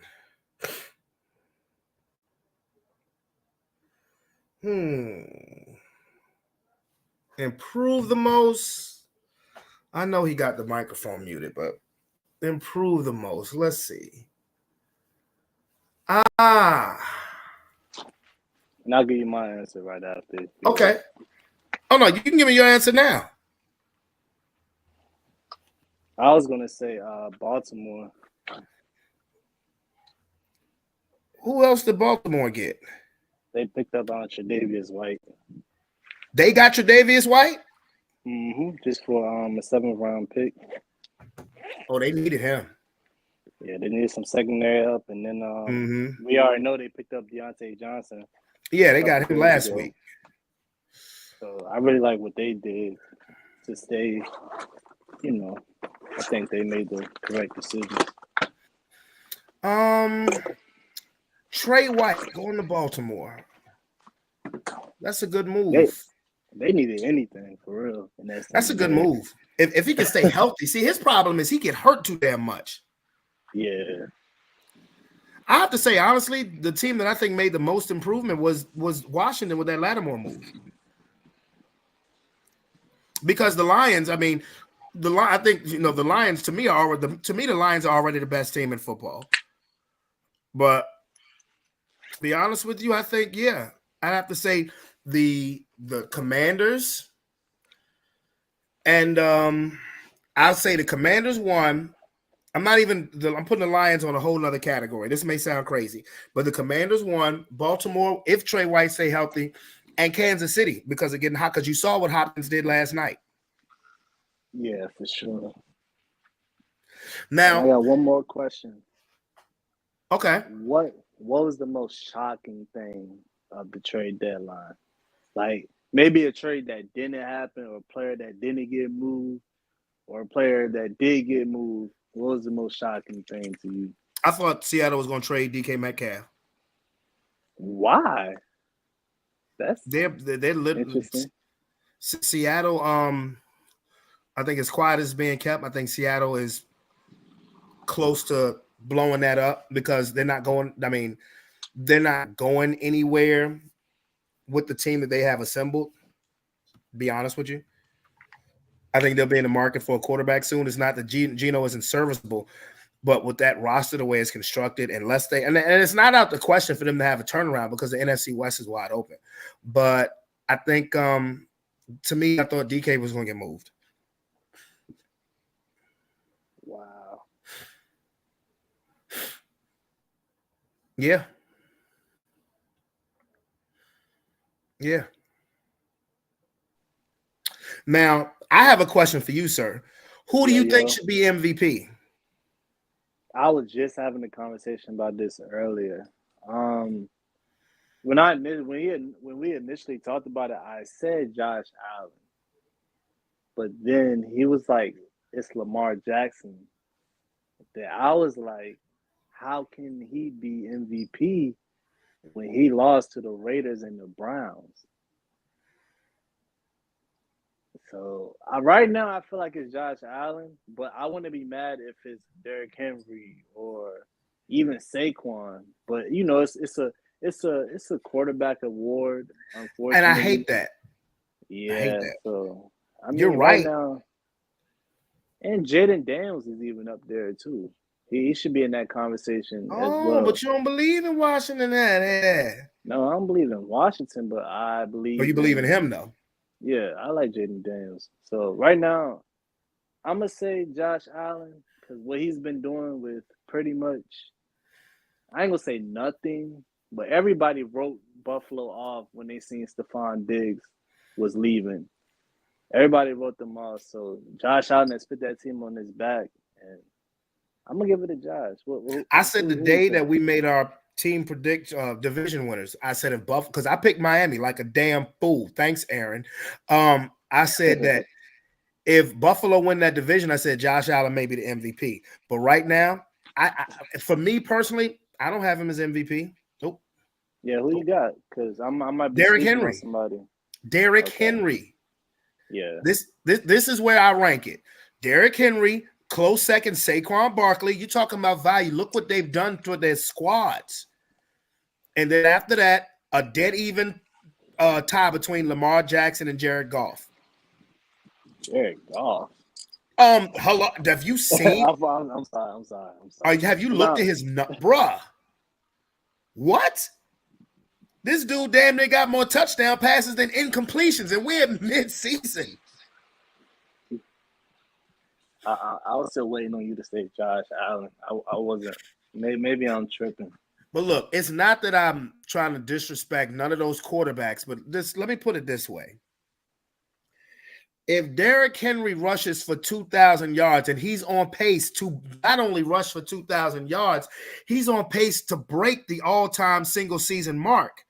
Improve the most. I know he got the microphone muted, but improve the most. Let's see. And I'll give you my answer right after. Okay. Oh no, you can give me your answer now. I was gonna say Baltimore. Who else did Baltimore get? They picked up on Tre'Davious White. They got Tre'Davious White? Just for a 7th round pick. Oh, they needed him. Yeah, they needed some secondary help, and then we already know they picked up Deontay Johnson. Yeah, they got him last week. So I really like what they did to stay. I think they made the correct decision. Trey White going to Baltimore. That's a good move. They needed anything for real. That's a good move. If he can stay healthy. See, his problem is he get hurt too damn much. Yeah. I have to say, honestly, the team that I think made the most improvement was Washington with that Lattimore move. Because the Lions, I think the Lions to me the Lions are already the best team in football. But to be honest with you, I think I have to say the Commanders, and I'll say the Commanders won. I'm putting the Lions on a whole nother category. This may sound crazy, but the Commanders won. Baltimore, if Trey White stay healthy, and Kansas City because of getting hot. Because you saw what Hopkins did last night. Yeah, for sure. Now I got one more question. Okay. What was the most shocking thing of the trade deadline? Like maybe a trade that didn't happen, or a player that didn't get moved, or a player that did get moved. What was the most shocking thing to you? I thought Seattle was going to trade DK Metcalf. Why? They're interesting. Seattle. I think as quiet as being kept. I think Seattle is close to blowing that up because they're not going. I mean, they're not going anywhere with the team that they have assembled. To be honest with you, I think they'll be in the market for a quarterback soon. It's not that Geno isn't serviceable, but with that roster the way it's constructed, unless they and it's not out the question for them to have a turnaround because the NFC West is wide open. But I think to me, I thought DK was going to get moved. Wow. Yeah. Yeah. Now, I have a question for you, sir. Who do you think should be MVP? I was just having a conversation about this earlier. When we initially talked about it, I said Josh Allen, but then he was like, "It's Lamar Jackson." Then I was like, "How can he be MVP when he lost to the Raiders and the Browns?" So right now, I feel like it's Josh Allen, but I wouldn't be mad if it's Derrick Henry or even Saquon. But it's a quarterback award, And I unfortunately. hate that. I hate Yeah. that. So I You're mean, right right. now, and Jaden Daniels is even up there too. He should be in that conversation as Oh, well. but you don't believe in Washington, yeah. No, I don't believe in Washington, but I But you believe believe in in him though. yeah, I like Jaden Daniels. So right now, I'm gonna say Josh Allen because what he's been doing with pretty much, I ain't gonna say nothing, but everybody wrote Buffalo off when they seen Stephon Diggs was leaving. Everybody wrote them off. So Josh Allen has put that team on his back, and I'm gonna give it to Josh. I said the Who you day think? that we made our team predict division winners, I said if Buff because I picked Miami like a damn fool. Thanks, Aaron. I said that if Buffalo win that division, I said Josh Allen may be the MVP. But right now, for me personally, I don't have him as MVP. Nope. Yeah, who you got? Because I might be Derrick sleeping on Henry. somebody. Derrick Okay. Henry. Yeah. This is where I rank it. Derrick Henry, close second, Saquon Barkley. You talking about value. Look what they've done to their squads. And then after that, a dead even tie between Lamar Jackson and Jared Goff. Jared Goff. Hello, have you seen? I'm sorry. Have you looked No, at his bruh? What? This dude damn near got more touchdown passes than incompletions, and we're mid-season. I was still waiting on you to say Josh Allen. I wasn't. Maybe I'm tripping. But look, it's not that I'm trying to disrespect none of those quarterbacks, but let me put it this way. If Derrick Henry rushes for 2,000 yards and he's on pace to not only rush for 2,000 yards, he's on pace to break the all-time single season mark.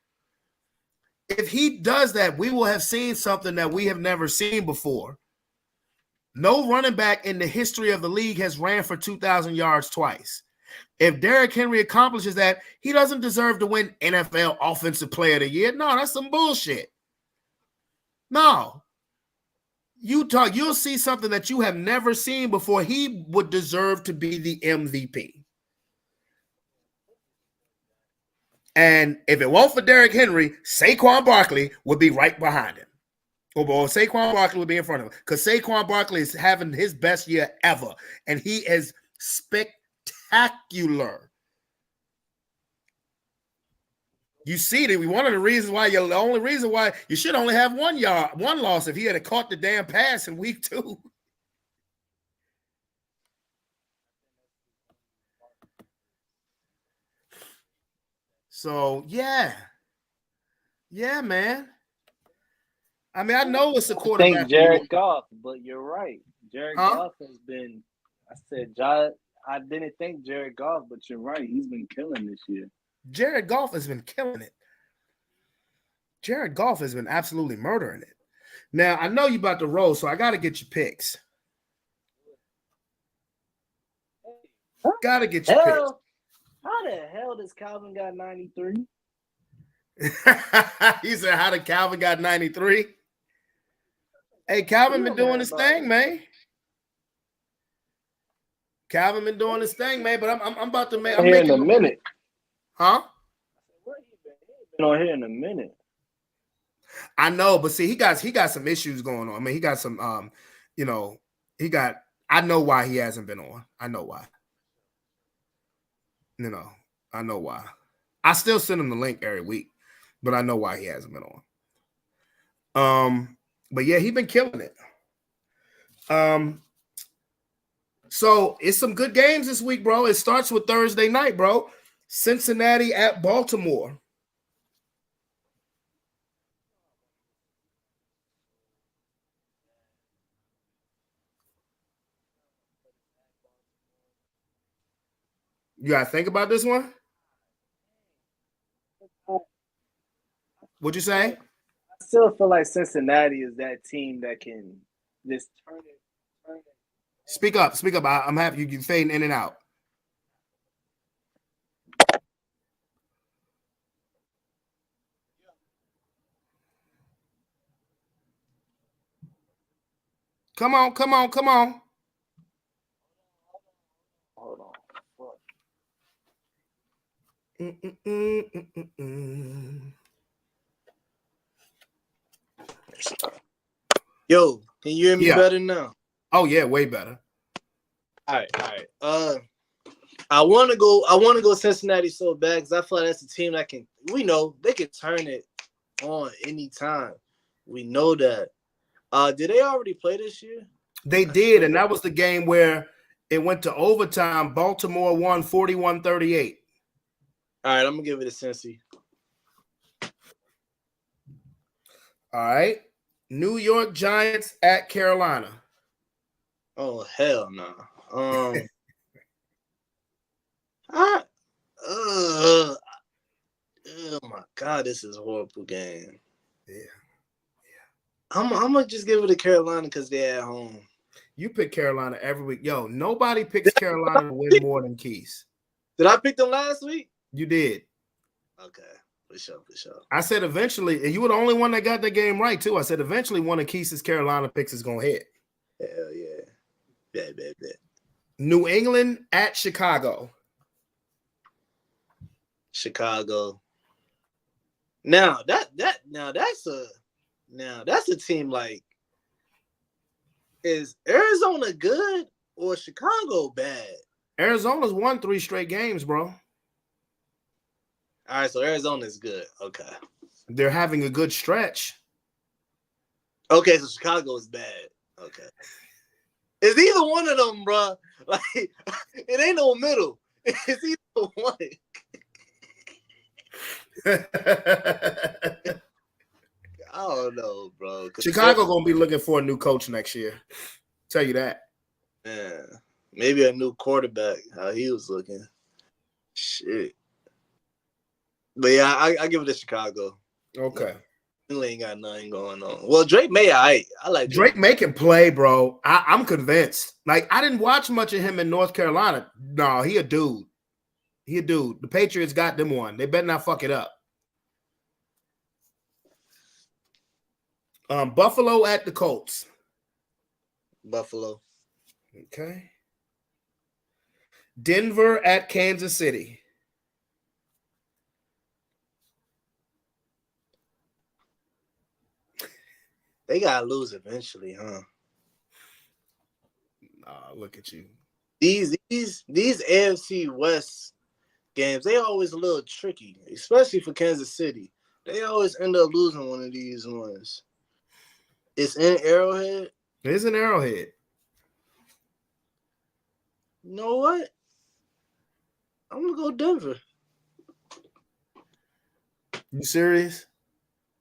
If he does that, we will have seen something that we have never seen before. No running back in the history of the league has ran for 2,000 yards twice. If Derrick Henry accomplishes that, he doesn't deserve to win NFL Offensive Player of the Year. No, that's some bullshit. No. You'll see something that you have never seen before. He would deserve to be the MVP. And if it weren't for Derrick Henry, Saquon Barkley would be right behind him. Or Saquon Barkley would be in front of him because Saquon Barkley is having his best year ever. And he is spectacular. You see that one of the reasons why the only reason why you should only have one loss if he had caught the damn pass in week 2. So yeah, man. I mean, I know it's a quarterback. I think Jared Goff, but you're right. Jared Goff has been. I said, I didn't think Jared Goff, but you're right. He's been killing this year. Jared Goff has been killing it. Jared Goff has been absolutely murdering it. Now, I know you about to roll, so I got to get your picks. Got to get your picks. How the hell does Calvin got 93? He said, how did Calvin got 93? Hey, Calvin been doing his thing, man. Calvin been doing his thing, man. But I'm about to make. I'm here in a minute. Huh? Been on here in a minute. I know, but see, he got some issues going on. I mean, he got some I know why he hasn't been on. I know why. I know why. I still send him the link every week, but I know why he hasn't been on. But yeah, he's been killing it. So it's some good games this week, bro. It starts with Thursday night, bro. Cincinnati at Baltimore. You gotta think about this one. What'd you say? I still feel like Cincinnati is that team that can just turn it. Speak up. I'm happy you fading in and out. Come on. Hold on. Yo, can you hear me better now? Oh yeah, way better. All right. I want to go Cincinnati so bad because I feel like that's a team that we know they can turn it on anytime. We know that. Did they already play this year? They did, and that was the game where it went to overtime. Baltimore won 41-38. All right, I'm gonna give it a Cincy. All right. New York Giants at Carolina. Oh hell no. Oh my god, this is a horrible game. Yeah. I'm gonna just give it to Carolina because they're at home. You pick Carolina every week. Yo, nobody picks Carolina to win more than Keys. Did I pick them last week? You did. Okay. For sure. I said eventually, and you were the only one that got the game right, too. I said eventually one of Keith's Carolina picks is going to hit. Hell yeah. Bet. New England at Chicago. Chicago. Now that's a team like, is Arizona good or Chicago bad? Arizona's won 3 straight games, bro. All right, so Arizona's good. Okay. They're having a good stretch. Okay, so Chicago is bad. Okay. It's either one of them, bro. Like, it ain't no middle. It's either one. I don't know, bro. Chicago gonna be looking for a new coach next year. Tell you that. Yeah, maybe a new quarterback. How he was looking. Shit. But yeah, I give it to Chicago. Okay. He ain't got nothing going on. Well, Drake May, I like Drake May can play, bro. I'm convinced. Like, I didn't watch much of him in North Carolina. No, he a dude. The Patriots got them one. They better not fuck it up. Buffalo at the Colts. Buffalo. Okay. Denver at Kansas City. They gotta lose eventually, huh? Look at you. These AFC West games, they always a little tricky, especially for Kansas City. They always end up losing one of these ones. It's in Arrowhead. It is in Arrowhead. You know what? I'm gonna go Denver. You serious?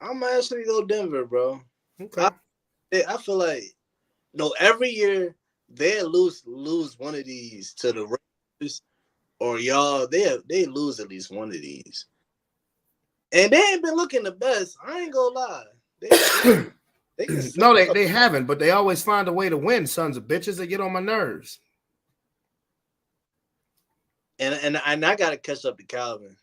I'm actually go Denver, bro. Okay. I feel like every year they lose one of these to the Raiders or y'all. They lose at least one of these, and they ain't been looking the best. I ain't gonna lie. They haven't, but they always find a way to win. Sons of bitches, they get on my nerves. And I gotta catch up to Calvin.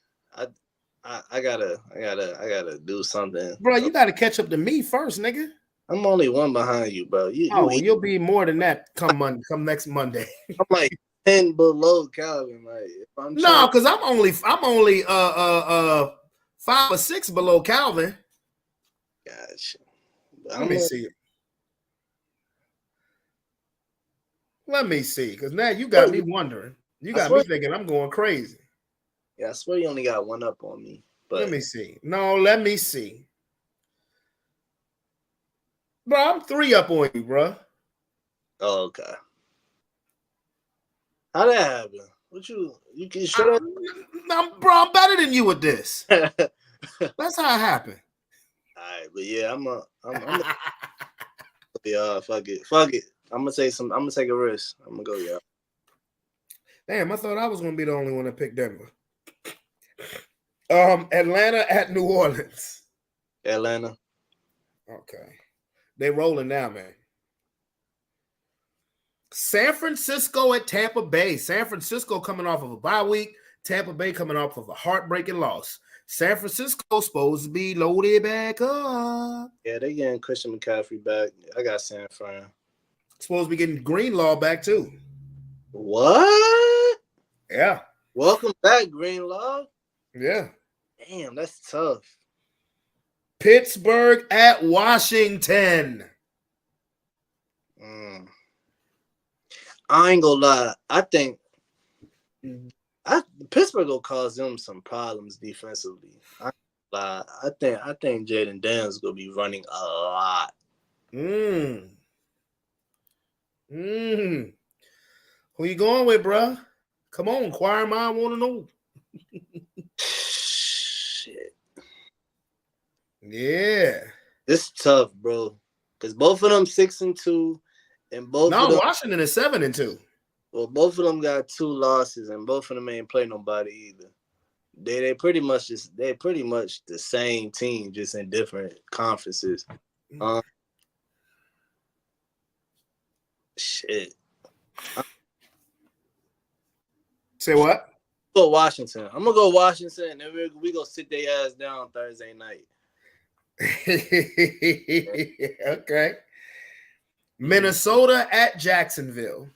I gotta do something, bro. You gotta catch up to me first, nigga. I'm only one behind you, bro. You'll be more than that come next Monday. I'm like 10 below Calvin. Like, because I'm only 5 or 6 below Calvin. Gotcha. Let me see, because now you got me wondering. You got me thinking I'm going crazy. Yeah, I swear you only got one up on me. But let me see. No, let me see. Bro, I'm 3 up on you, bro. Oh, okay. How'd that happen? What you should have? I'm better than you with this. That's how it happened. All right, but yeah, I'm yeah, fuck it. I'm gonna take a risk. I'm gonna go, y'all. Damn, I thought I was gonna be the only one that picked Denver. Atlanta at New Orleans. Atlanta. Okay. They rolling now, man. San Francisco at Tampa Bay. San Francisco coming off of a bye week. Tampa Bay coming off of a heartbreaking loss. San Francisco supposed to be loaded back up. Yeah, they getting Christian McCaffrey back. I got San Fran. Supposed to be getting Greenlaw back too. What? Yeah. Welcome back, Greenlaw. Yeah. Damn, that's tough. Pittsburgh at Washington. I ain't gonna lie. I think Pittsburgh will cause them some problems defensively. I think Jaden Daniels gonna be running a lot. Who you going with, bro? Come on, choir mind want to know. Shit. Yeah. This is tough, bro. Because both of them 6-2, and both of them, Washington is 7-2. Well, both of them got 2 losses, and both of them ain't play nobody either. They pretty much the same team, just in different conferences. Shit. Say what? Go Washington. I'm gonna go Washington, and then we go sit their ass down Thursday night. Okay. Minnesota at Jacksonville.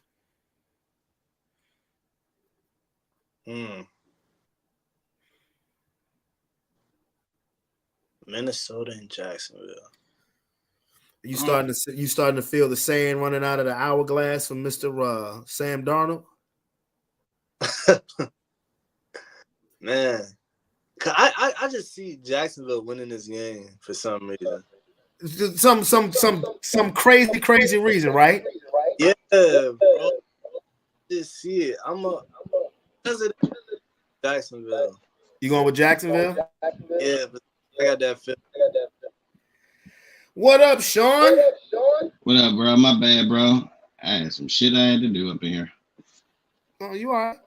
Minnesota and Jacksonville. You starting to feel the sand running out of the hourglass from Mr. Sam Darnold? Man, I just see Jacksonville winning this game for some reason. Some crazy reason, right? Yeah, bro. Just see it. I'm a president of Jacksonville. You going with Jacksonville? Yeah, but I got that feeling. What up, Sean? What up, bro? My bad, bro. I had some shit I had to do up in here. Oh, you all right?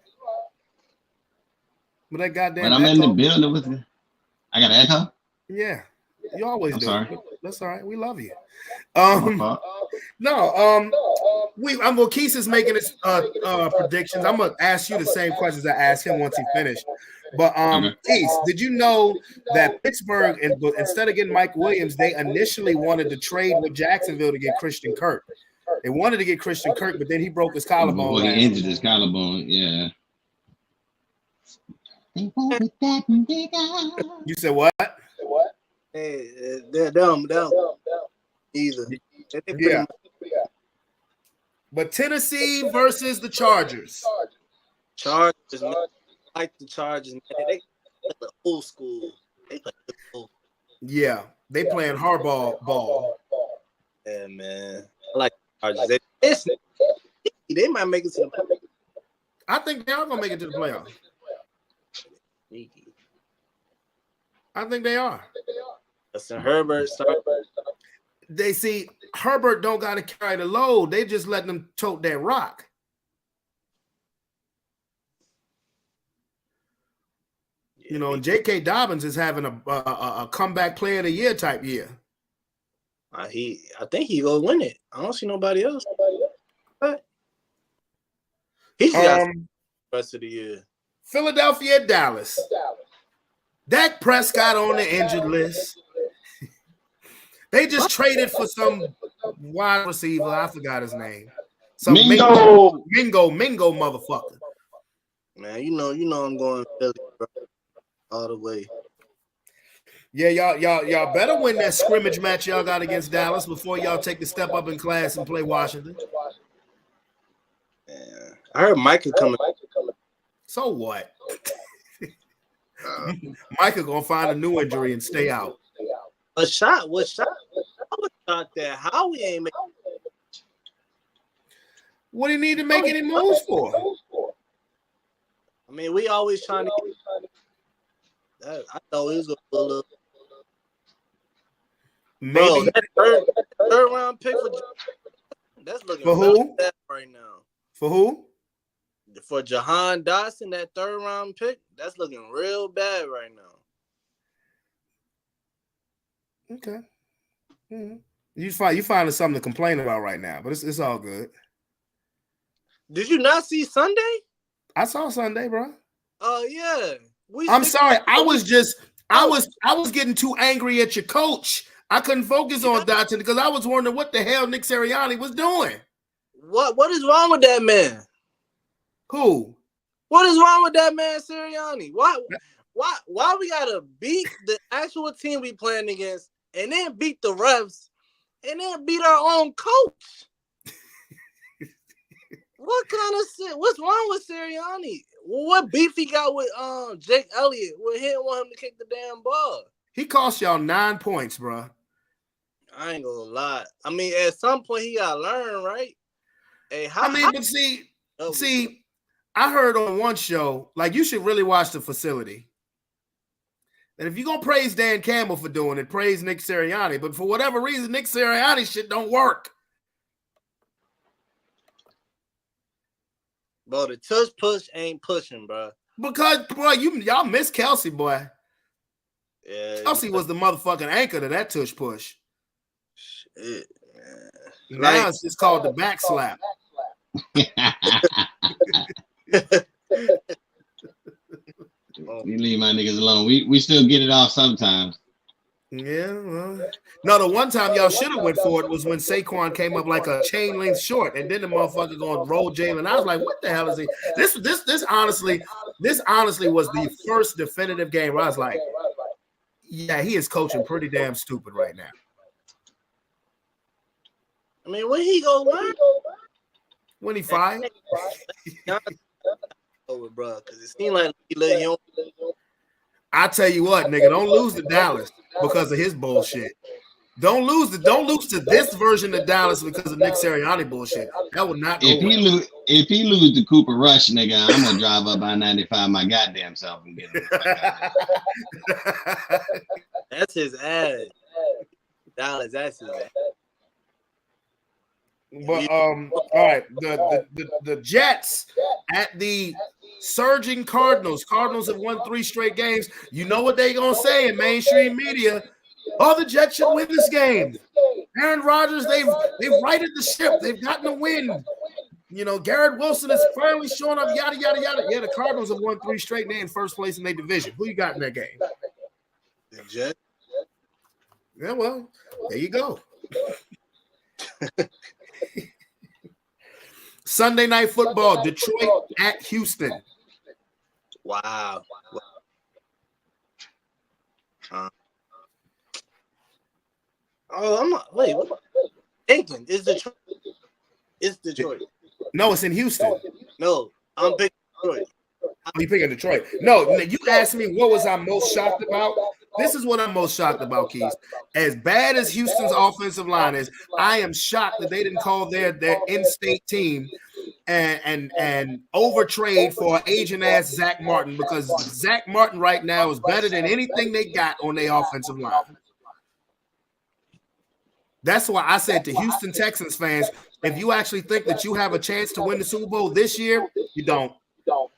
But that goddamn. But I'm in the building with you. I got an echo? Yeah, you always do. Sorry. That's all right. We love you. Keith is making his predictions. I'm gonna ask you the same questions I asked him once he finished. But Keith, did you know that Pittsburgh, instead of getting Mike Williams, they initially wanted to trade with Jacksonville to get Christian Kirk. They wanted to get Christian Kirk, but then he broke his collarbone. Well, he injured his collarbone. Yeah. You said what? Hey, they're dumb. Either. Yeah. But Tennessee versus the Chargers. Chargers, man. I like the Chargers, man. They play old school. They play old. Yeah, they playing hardball ball. Yeah, man. I like the Chargers. They might make it to the playoffs. I think they are gonna make it to the playoffs. I think they are. Listen, Herbert. They see Herbert don't got to carry the load. They just letting them tote that rock. You know, and J.K. Dobbins is having a comeback player of the year type year. I think he gonna win it. I don't see nobody else. But he's got the rest of the year. Philadelphia, Dallas. Dak Prescott on the injured list. They just traded for some wide receiver. I forgot his name. Some Mingo motherfucker. Man, you know I'm going Philly, bro, all the way. Yeah, y'all better win that scrimmage match y'all got against Dallas before y'all take the step up in class and play Washington. Yeah. I heard Micah coming. So what? Micah gonna find a new injury and stay out. What shot? I was shot there. How we ain't making? What do you need to make any moves for? I mean, we always trying to. I thought he was gonna pull up. Maybe bro, that third round pick that's looking for really who bad right now. For who? For Jahan Dotson, that third round pick, that's looking real bad right now. Okay. Mm-hmm. You finding something to complain about right now, but it's all good. Did you not see Sunday? I saw Sunday, bro. Oh yeah. I'm sorry. I was getting too angry at your coach. I couldn't focus on Dotson because I was wondering what the hell Nick Sirianni was doing. What is wrong with that man? Who? What is wrong with that man, Sirianni? Why we gotta beat the actual team we playing against and then beat the refs and then beat our own coach? What kind of shit? What's wrong with Sirianni? What beef he got with Jake Elliott? Where he didn't want him to kick the damn ball? He cost y'all 9 points, bro. I ain't gonna lie. I mean, at some point he gotta learn, right? Hey, but see, I heard on one show, like, you should really watch the facility. And if you're gonna praise Dan Campbell for doing it, praise Nick Sirianni. But for whatever reason, Nick Sirianni shit don't work. Bro, the tush push ain't pushing, bro. Because, bro, y'all miss Kelsey, boy. Yeah, Kelsey was the motherfucking anchor to that tush push. Shit, man. Now it's just called the back slap. You leave my niggas alone. We still get it off sometimes. Yeah, well. No, the one time y'all should have went for it was when Saquon came up like a chain length short, and then the motherfucker going to roll Jalen. I was like, what the hell is he? This honestly was the first definitive game where I was like, yeah, he is coaching pretty damn stupid right now. I mean, when he go learn? When he fired? Over, bro, because it seemed like he let you. I tell you what, nigga, don't lose to Dallas because of his bullshit. Don't lose to this version of Dallas because of Nick Sirianni bullshit. That would not go well. If he lose to Cooper Rush, nigga, I'm gonna drive up I-95 my goddamn self and get him. That's his ass. Dallas, that's his ass. But all right, the Jets at the surging Cardinals. Cardinals have won 3 straight games. You know what they gonna say in mainstream media? Oh, the Jets should win this game. Aaron Rodgers, they've righted the ship. They've gotten a win. You know, Garrett Wilson is finally showing up. Yada yada yada. Yeah, the Cardinals have won 3 straight. They're in first place in their division. Who you got in that game? The Jets. Yeah, well, there you go. Sunday Night Football, Detroit at Houston. Wow. I'm not. Wait. Thinking is Detroit. It's Detroit. No, it's in Houston. No, I'm picking Detroit. You picking Detroit? No, you asked me what was I most shocked about. This is what I'm most shocked about, Keith. As bad as Houston's offensive line is, I am shocked that they didn't call their in-state team and overtrade for agent ass Zach Martin, because Zach Martin right now is better than anything they got on their offensive line. That's why I said to Houston Texans fans, if you actually think that you have a chance to win the Super Bowl this year, you don't.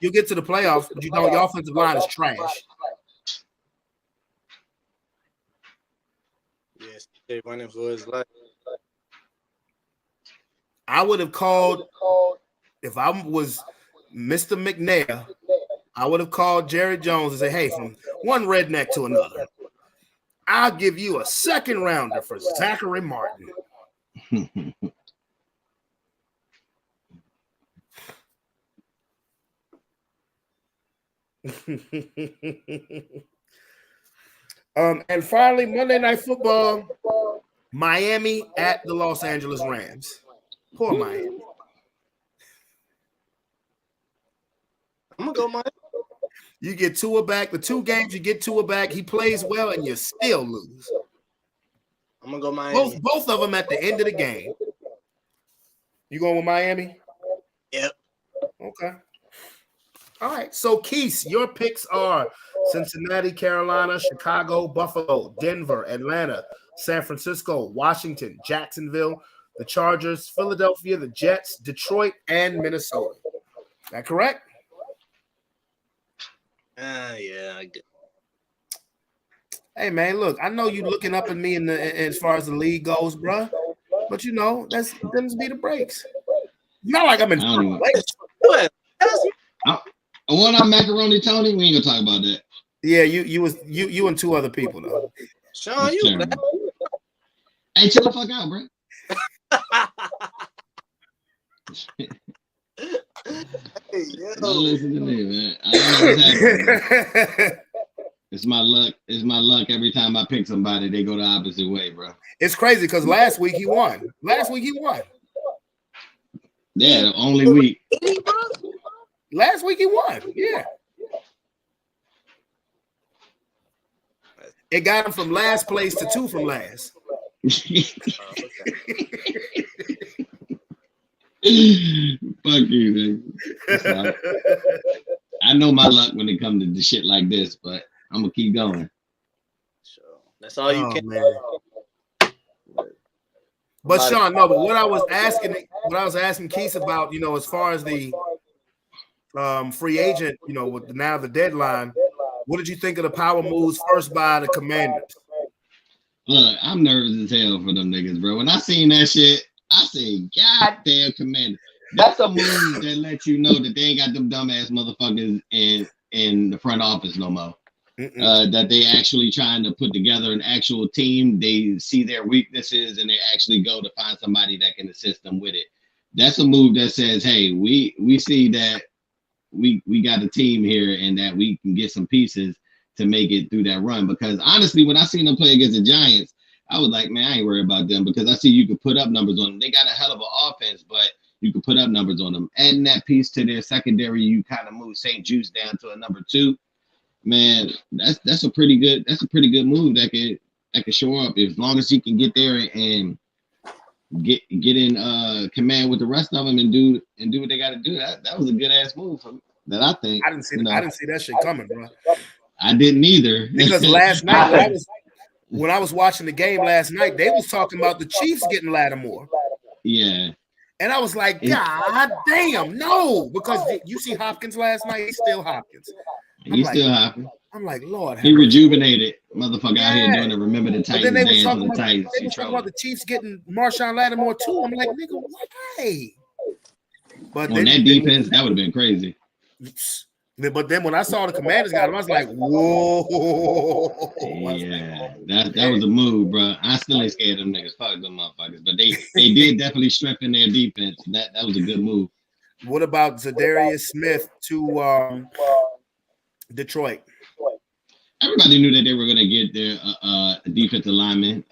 You get to the playoffs, but you don't. Your offensive line is trash. Yes, they're running for his life. I would have called, if I was Mr. McNair, I would have called Jerry Jones and said, hey, from one redneck to another, I'll give you a second rounder for Zachary Martin. And finally, Monday Night Football, Miami at the Los Angeles Rams. Poor Miami. I'm gonna go Miami. You get Tua back. The 2 games you get Tua back, he plays well, and you still lose. I'm gonna go Miami. Both of them at the end of the game. You going with Miami? Yep. Okay. All right. So, Keith, your picks are Cincinnati, Carolina, Chicago, Buffalo, Denver, Atlanta, San Francisco, Washington, Jacksonville, the Chargers, Philadelphia, the Jets, Detroit, and Minnesota. Is that correct? Yeah. I get. Hey, man, look, I know you looking up at me as far as the league goes, bro. But, you know, that's them be the breaks. Not like I'm in first place. What up, Macaroni Tony? We ain't gonna talk about that. Yeah, you and 2 other people, though. Sean, you. Hey, chill the fuck out, bro. Hey, yo. Don't listen to me, man. I don't know what's happening, man. It's my luck. It's my luck. Every time I pick somebody, they go the opposite way, bro. It's crazy because last week he won. Yeah, the only week. Last week he won. Yeah. It got him from last place to 2 from last. Fuck you, man. I know my luck when it comes to the shit like this, but I'm gonna keep going. Sure. That's all you can. Man. But Sean, no, but what I was asking Keith about, as far as the free agent, with now the deadline, what did you think of the power moves first by the Commanders? Look, I'm nervous as hell for them niggas, bro. When I seen that shit, I said, goddamn Commander. That's a move that lets you know that they ain't got them dumbass motherfuckers in the front office no more. That they actually trying to put together an actual team. They see their weaknesses and they actually go to find somebody that can assist them with it. That's a move that says, hey, we see that we got a team here and that we can get some pieces to make it through that run. Because honestly, when I seen them play against the Giants, I was like, man, I ain't worried about them because I see you could put up numbers on them. They got a hell of an offense, but you could put up numbers on them. Adding that piece to their secondary, you kind of move St. Juice down to a number 2. Man, that's a pretty good move that could show up as long as he can get there and get in command with the rest of them and do what they got to do. That was a good ass move that I think. I didn't see that shit coming, bro. I didn't either. Because last night when I was watching the game last night, they was talking about the Chiefs getting Lattimore. Yeah. And I was like, God damn, no, because you see Hopkins last night, he's still Hopkins. He's still Hopkins. I'm like, Lord. He rejuvenated motherfucker out here doing it. Remember the Titans dance for the Titans. Titans. They was talking about the Chiefs getting Marshawn Lattimore too. I'm like, nigga, why? But on that defense, that would have been crazy. But then when I saw the Commanders got him, I was like, whoa. Yeah, that was a move, bro. I still ain't scared of them niggas. Fuck them motherfuckers. But they did definitely strengthen their defense. That was a good move. What about Zadarius Smith to Detroit? Everybody knew that they were going to get their defensive lineman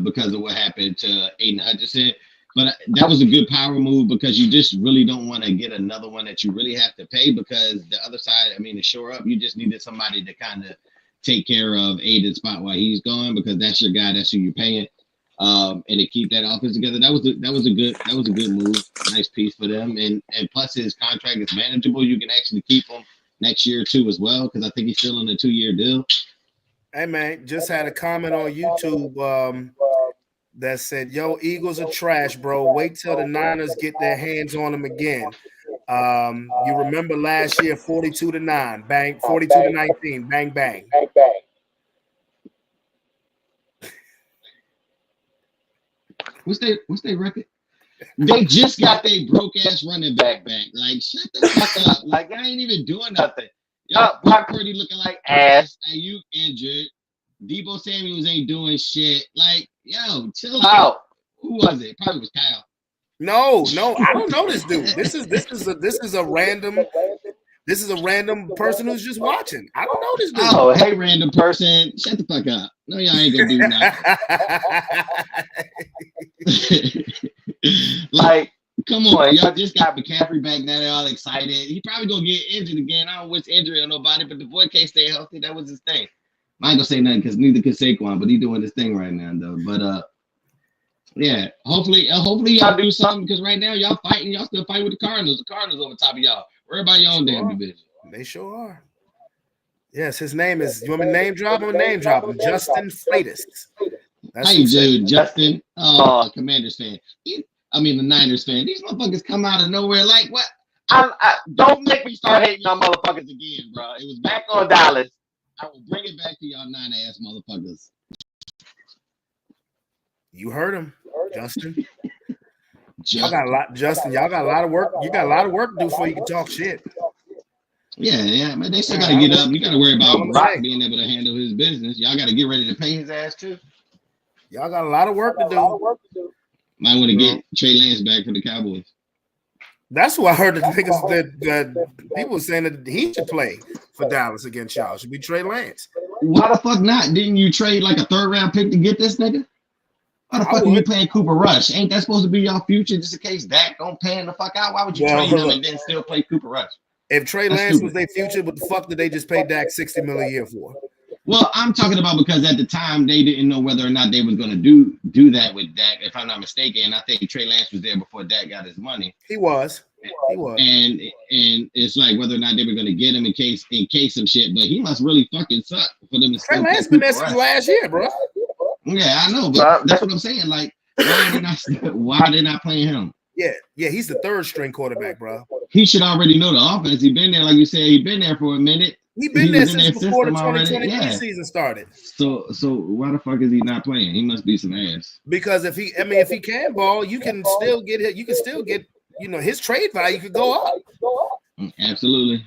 because of what happened to Aiden Hutchinson. But that was a good power move because you just really don't want to get another one that you really have to pay because the other side, to shore up, you just needed somebody to kind of take care of Aiden's spot while he's gone because that's your guy, that's who you're paying, and to keep that offense together. That was a good move, nice piece for them, and plus his contract is manageable. You can actually keep him next year too as well because I think he's still on a 2-year deal. Hey man, just had a comment on YouTube that said, yo, Eagles are trash, bro. Wait till the Niners get their hands on them again. You remember last year, 42-9, bang, 42-19, bang, bang. What's their record? They just got their broke ass running back. Like, shut the fuck up. Like, I ain't even doing nothing. Y'all, Brock Purdy looking like ass. Ayuk injured. Deebo Samuels ain't doing shit. Like, yo, chill out. Who was it? Probably was Kyle. No, I don't know this dude. This is a random person who's just watching. I don't know this dude. Oh, hey, random person, shut the fuck up. No, y'all ain't gonna do nothing. Like, come on, y'all just got McCaffrey back now. They're all excited. He probably gonna get injured again. I don't wish injury on nobody, but the boy can't stay healthy. That was his thing. I ain't gonna say nothing because neither could Saquon, but he doing his thing right now though. But yeah, hopefully y'all do something because right now y'all fighting. Y'all still fighting with the Cardinals. The Cardinals over top of y'all. Worry about your own damn division. They sure are. Yes, his name is. You want me to name drop him? Name drop him. Justin Freitas. How you do, Justin? Oh, Commanders fan. The Niners fan. These motherfuckers come out of nowhere. Like what? Don't make me start hating y'all motherfuckers again, bro. It was back on Dallas. I will bring it back to y'all 9-ass motherfuckers. You heard him, Justin. Y'all got a lot, Justin. Y'all got a lot of work. You got a lot of work to do before you can talk shit. Yeah, man. They still gotta get up. You gotta worry about Brock being able to handle his business. Y'all gotta get ready to pay his ass too. Y'all got a lot of work to do. Might want to get Trey Lance back for the Cowboys. That's why I heard the niggas that people were saying that he should play for Dallas against y'all. Should be Trey Lance. Why the fuck not? Didn't you trade like a 3rd round pick to get this nigga? Why the fuck are you playing Cooper Rush? Ain't that supposed to be your future just in case Dak don't pan the fuck out? Why would you trade him and then still play Cooper Rush? If Trey Lance was their future, what the fuck did they just pay Dak $60 million a year for? Well, I'm talking about because at the time they didn't know whether or not they was gonna do that with Dak, if I'm not mistaken. I think Trey Lance was there before Dak got his money. He was. And it's like whether or not they were gonna get him in case some shit, but he must really fucking suck for them to Trey Lance been there since last year, bro. Yeah, I know, but that's what I'm saying. Like, why are they not playing him? Yeah, he's the 3rd string quarterback, bro. He should already know the offense. He been there, like you said, he been there for a minute. He been there since before the 2023 season started. So why the fuck is he not playing? He must be some ass. Because if he can ball, you can still get it. You can still get, his trade value could go up. Absolutely.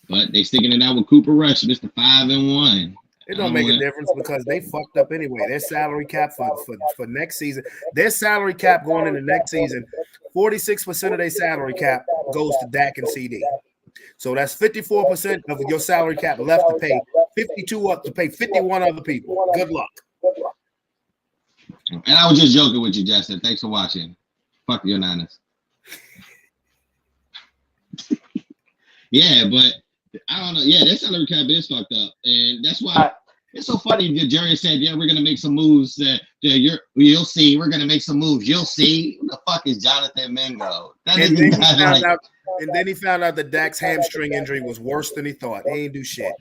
But they sticking it out with Cooper Rush, Mr. 5-1. It don't make a difference because they fucked up anyway. Their salary cap for next season, their salary cap going into next season, 46% of their salary cap goes to Dak and CD. So that's 54% of your salary cap left to pay 52 up to pay 51 other people. Good luck. And I was just joking with you, Justin. Thanks for watching. Fuck your Niners. Yeah, but I don't know. Yeah, that salary cap is fucked up, and that's why it's so funny that Jerry said, "Yeah, we're gonna make some moves. You'll see. We're gonna make some moves. You'll see." Who the fuck is Jonathan Mingo? And then he found out that Dak's hamstring injury was worse than he thought. He ain't do shit.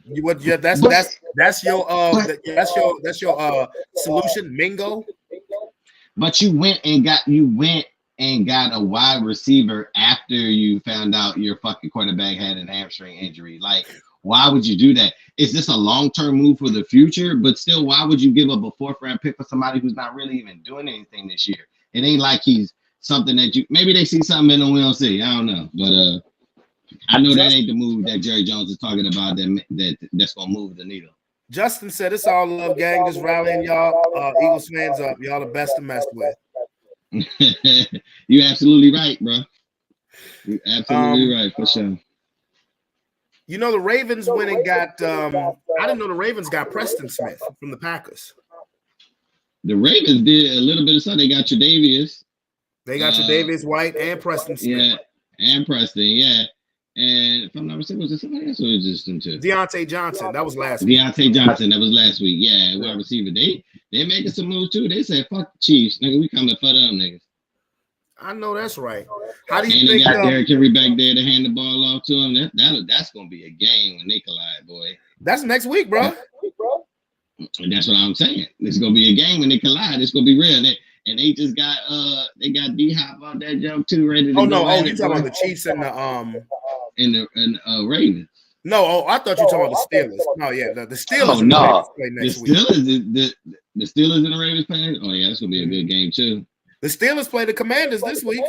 That's your solution, Mingo. But you went and got a wide receiver after you found out your fucking quarterback had an hamstring injury. Like, why would you do that? Is this a long-term move for the future? But still, why would you give up a 4th round pick for somebody who's not really even doing anything this year? It ain't like he's something that maybe they see something in him we don't see. I don't know. But I know that ain't the move that Jerry Jones is talking about that's gonna move the needle. Justin said it's all love, gang. Just rallying y'all Eagles fans up. Y'all the best to mess with. You're absolutely right, bro. You're absolutely right, for sure. The Ravens went and got I didn't know the Ravens got Preston Smith from the Packers. The Ravens did a little bit of something. They got Tre'Davious. They got Tre'Davious White and Preston Smith. Yeah, and Preston, yeah. And if I'm not mistaken, was it somebody else or was it just them two? Deontay Johnson. That was last week. Deontay Johnson. That was last week. Yeah, wide receiver. They making some moves too. They said, "Fuck the Chiefs, nigga. We coming for them niggas." I know that's right. How do you think? They got Derrick Henry back there to hand the ball off to him. That's gonna be a game when they collide, boy. That's next week, bro. And that's what I'm saying. It's gonna be a game when they collide. It's gonna be real. They just got they got D-Hop out that jump too, ready to go. You talking about the Chiefs and the Ravens. No, I thought you were talking about the Steelers. No, yeah, the Steelers. Oh no, the Steelers, the Steelers and the Ravens playing. Oh yeah, that's gonna be a good game too. The Steelers play the Commanders this week.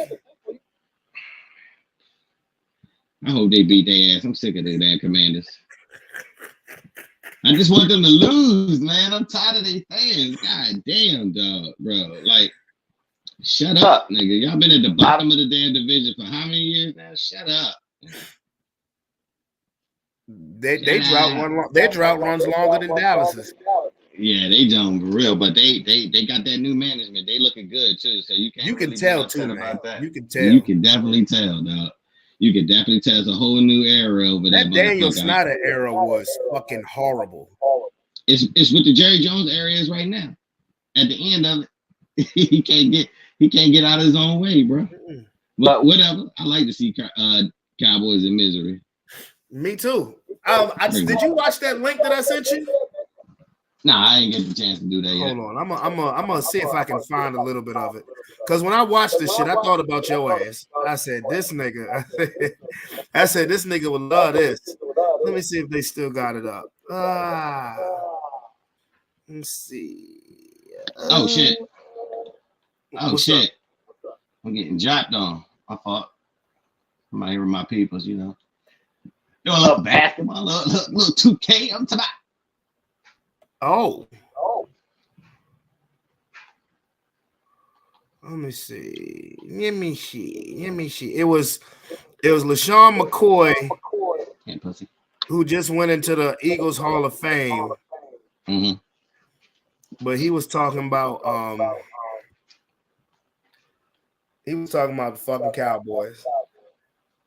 I hope they beat their ass. I'm sick of their damn Commanders. I just want them to lose, man. I'm tired of their fans. God damn, dog, bro. Like, shut up, nigga. Y'all been at the bottom of the damn division for how many years now? Shut up. Their drought runs longer than Dallas's. Yeah, they done for real, but they got that new management. They looking good too, so you can really tell too, man. About that. You can tell. You can definitely tell, dog. You can definitely tell it's a whole new era over there. That Daniel Snyder era was fucking horrible. It's what the Jerry Jones era is right now. At the end of it, he can't get out of his own way, bro. But whatever. I like to see Cowboys in misery. Me too. Did you watch that link that I sent you? Nah, I ain't get the chance to do that yet. Hold on, I'm gonna see if I can find a little bit of it. Cause when I watched this shit, I thought about your ass. I said, this nigga would love this. Let me see if they still got it up. Let's see. Oh shit. Shit. I'm getting dropped on. I thought I'm out here with my peoples, you know. Doing a little basketball, a little 2K. I'm talking about. Oh. Let me see. Let me see. It was LaShawn McCoy who just went into the Eagles Hall of Fame. Mm-hmm. But he was talking about the fucking Cowboys.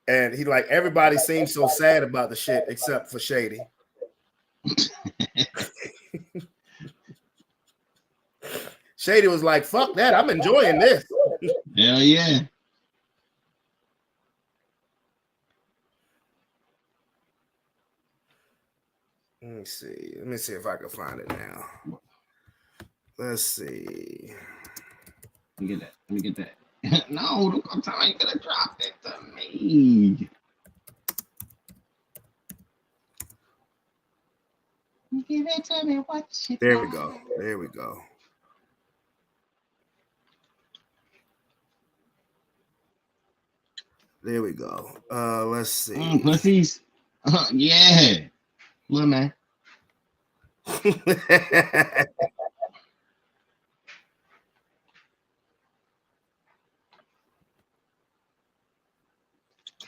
And he like everybody seems so sad about the shit except for Shady. Shady was like, fuck that, I'm enjoying this. Hell yeah. Let me see if I can find it now. Let's see. Let me get that. No, I'm telling you, gonna drop it to me. Give it to me. What you There we go. There we go. There we go. Let's see. Pussies. Yeah. Look, man.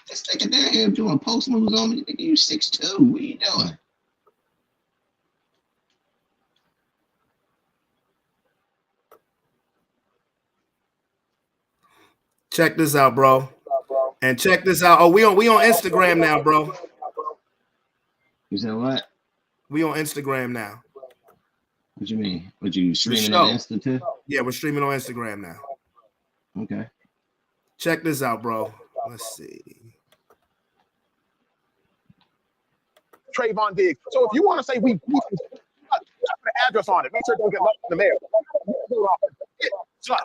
This nigga down here doing post moves on me. Nigga, you 6'2". What are you doing? Check this out, bro. And check this out. Oh, we on Instagram now, bro. You said what? We on Instagram now. What you mean? What you streaming on Insta too? Yeah, we're streaming on Instagram now. Okay. Check this out, bro. Let's see. Trayvon Diggs. So if you want to say we put the address on it, make sure it don't get lost in the mail. So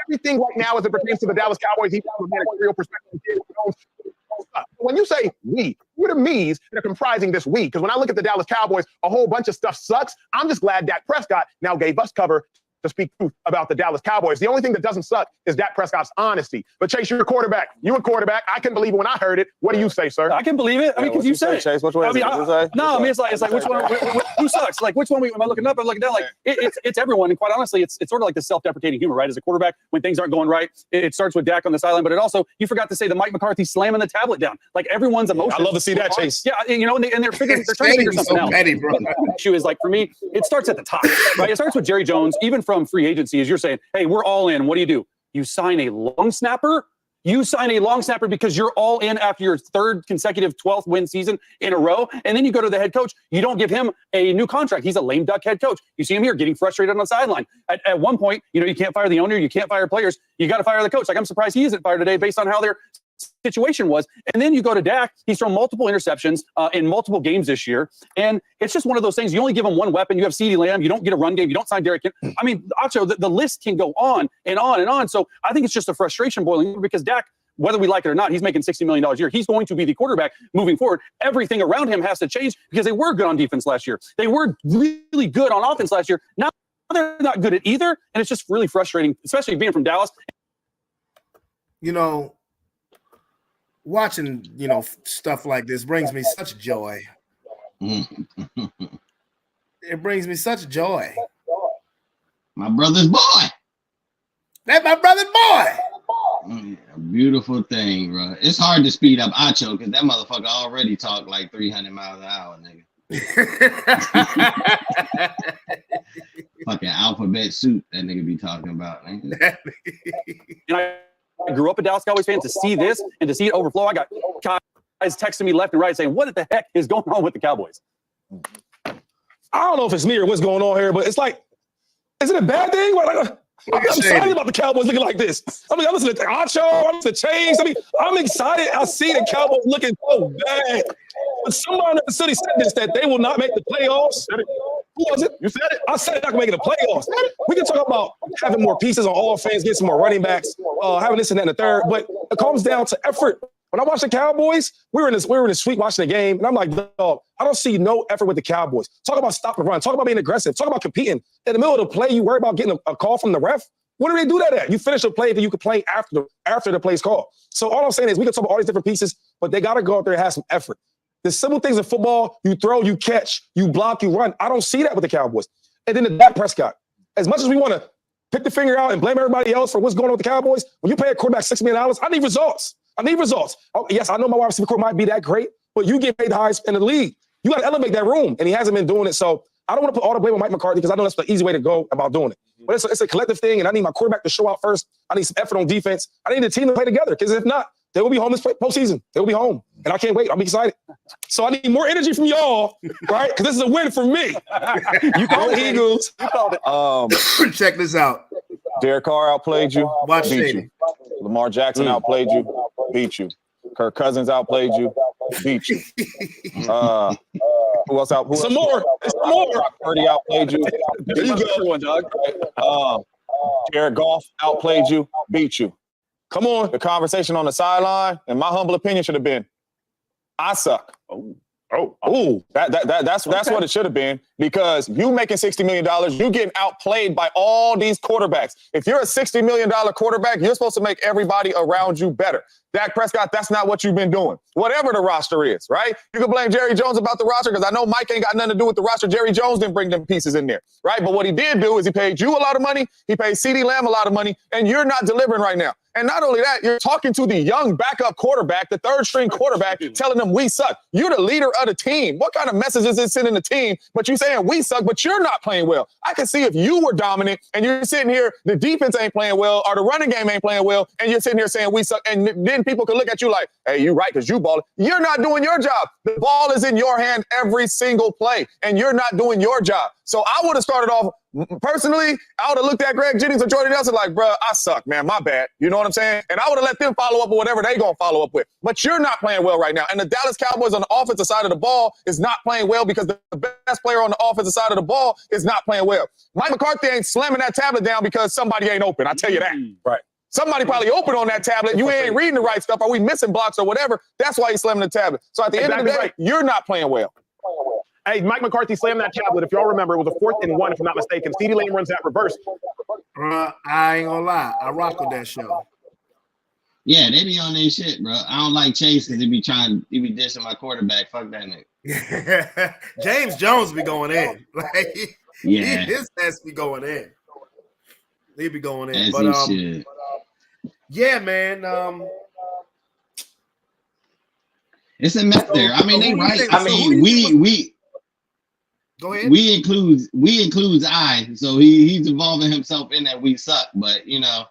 everything right now as it pertains to the Dallas Cowboys, even from a managerial perspective, when you say we, who are the me's that are comprising this we? Because when I look at the Dallas Cowboys, a whole bunch of stuff sucks. I'm just glad Dak Prescott now gave us cover to speak truth about the Dallas Cowboys. The only thing that doesn't suck is Dak Prescott's honesty. But Chase, you're a quarterback. You a quarterback. I couldn't believe it when I heard it. What do you say, sir? I can believe it. I mean, because you said Chase, which one is it? No, I mean, it's like which one? Who sucks? Like which one? Am I looking up and looking down? Like it's everyone. And quite honestly, it's sort of like the self-deprecating humor, right? As a quarterback, when things aren't going right, it starts with Dak on the sideline, but it also you forgot to say the Mike McCarthy slamming the tablet down. Like everyone's emotions. I love to see that, Chase. Yeah, you know, and they're trying to figure something out. Petty, bro. The issue is like for me, it starts at the top, right? It starts with Jerry Jones, even from free agency, as you're saying, hey, we're all in. What do? You sign a long snapper. You sign a long snapper because you're all in after your third consecutive 12th win season in a row. And then you go to the head coach. You don't give him a new contract. He's a lame duck head coach. You see him here getting frustrated on the sideline. At one point, you know, you can't fire the owner. You can't fire players. You got to fire the coach. Like I'm surprised he isn't fired today based on how their situation was. And then you go to Dak. He's thrown multiple interceptions in multiple games this year. And it's just one of those things. You only give him one weapon. You have CeeDee Lamb. You don't get a run game. You don't sign Derrick Henry. I mean, Acho, the list can go on and on and on. So I think it's just a frustration boiling because Dak, whether we like it or not, he's making $60 million a year. He's going to be the quarterback moving forward. Everything around him has to change because they were good on defense last year. They were really good on offense last year. Now they're not good at either. And it's just really frustrating, especially being from Dallas. You know, watching, you know, stuff like this brings me such joy. It brings me such joy. My brother's boy. That's my brother's boy. A beautiful thing, bro. It's hard to speed up Acho because that motherfucker already talked like 300 miles an hour, nigga. Fucking alphabet soup that nigga be talking about, nigga. And I grew up a Dallas Cowboys fan to see this and to see it overflow. I got guys texting me left and right saying, what the heck is going on with the Cowboys? I don't know if it's me or what's going on here, but it's like, is it a bad thing? I'm excited about the Cowboys looking like this. I mean, I listen to Acho, I listen to Chase. I mean, I'm excited. I see the Cowboys looking so bad. But someone at the city said this, that they will not make the playoffs. Who was it? You said it? I said they're not going to make the playoffs. We can talk about having more pieces on offense, getting some more running backs, having this and that and the third, but it comes down to effort. When I watch the Cowboys, we were in the suite watching the game, and I'm like, dog, I don't see no effort with the Cowboys. Talk about stop and run. Talk about being aggressive. Talk about competing. In the middle of the play, you worry about getting a call from the ref. Where do they do that at? You finish the play, then you can play after the play's called. So all I'm saying is we can talk about all these different pieces, but they got to go out there and have some effort. The simple things in football, you throw, you catch, you block, you run. I don't see that with the Cowboys. And then the Dak Prescott. As much as we want to pick the finger out and blame everybody else for what's going on with the Cowboys. When you pay a quarterback $6 million, I need results. I need results. Oh, yes, I know my wide receiver core might be that great, but you get paid the highest in the league. You got to elevate that room, and he hasn't been doing it. So I don't want to put all the blame on Mike McCarthy because I know that's the easy way to go about doing it. But it's a collective thing, and I need my quarterback to show out first. I need some effort on defense. I need the team to play together because if not, they will be home this postseason. They will be home, and I can't wait. I'm excited. So I need more energy from y'all, right? Because this is a win for me. You call the Eagles. You called it. Check this out. Derek Carr outplayed you, Watch beat Shady. you. Lamar Jackson outplayed you, beat you. Kirk Cousins outplayed you, beat you. Who else out? Who Some else? more. Some more. Brock Purdy outplayed you. There you go. Everyone, dog. Jared Goff outplayed you, beat you. Come on. The conversation on the sideline, in my humble opinion, should have been, I suck. That's what it should have been, because you making $60 million, you getting outplayed by all these quarterbacks. If you're a $60 million quarterback, you're supposed to make everybody around you better. Dak Prescott, that's not what you've been doing. Whatever the roster is, right? You can blame Jerry Jones about the roster because I know Mike ain't got nothing to do with the roster. Jerry Jones didn't bring them pieces in there, right? But what he did do is he paid you a lot of money, he paid CeeDee Lamb a lot of money, and you're not delivering right now. And not only that, you're talking to the young backup quarterback, the third string quarterback, telling them we suck. You're the leader of the team. What kind of message is it sending the team? But you saying we suck, but you're not playing well. I can see if you were dominant and you're sitting here, the defense ain't playing well or the running game ain't playing well, and you're sitting here saying we suck, and then people could look at you like, hey, you right, because you balling. You're not doing your job. The ball is in your hand every single play, and you're not doing your job. So I would have started off, personally, I would have looked at Greg Jennings or Jordan Nelson like, bro, I suck, man, my bad. You know what I'm saying? And I would have let them follow up with whatever they going to follow up with. But you're not playing well right now. And the Dallas Cowboys on the offensive side of the ball is not playing well because the best player on the offensive side of the ball is not playing well. Mike McCarthy ain't slamming that tablet down because somebody ain't open. I tell you that. Right. Somebody probably open on that tablet. You ain't reading the right stuff. Are we missing blocks or whatever? That's why he's slamming the tablet. So at the end of the day, you're not playing well. Hey, Mike McCarthy slammed that tablet. If y'all remember, it was a 4th and 1, if I'm not mistaken. CeeDee Lamb runs that reverse. I ain't gonna lie. I rock with that show. Yeah, they be on their shit, bro. I don't like Chase because he be dissing my quarterback. Fuck that nigga. James Jones be going in. Like, Yeah. his ass be going in. He be going in. As But he should. yeah, man. It's a mess there. I mean, they who do you right. think- I so who mean, do you think Go ahead. we includes I, so he's involving himself in that we suck. But you know,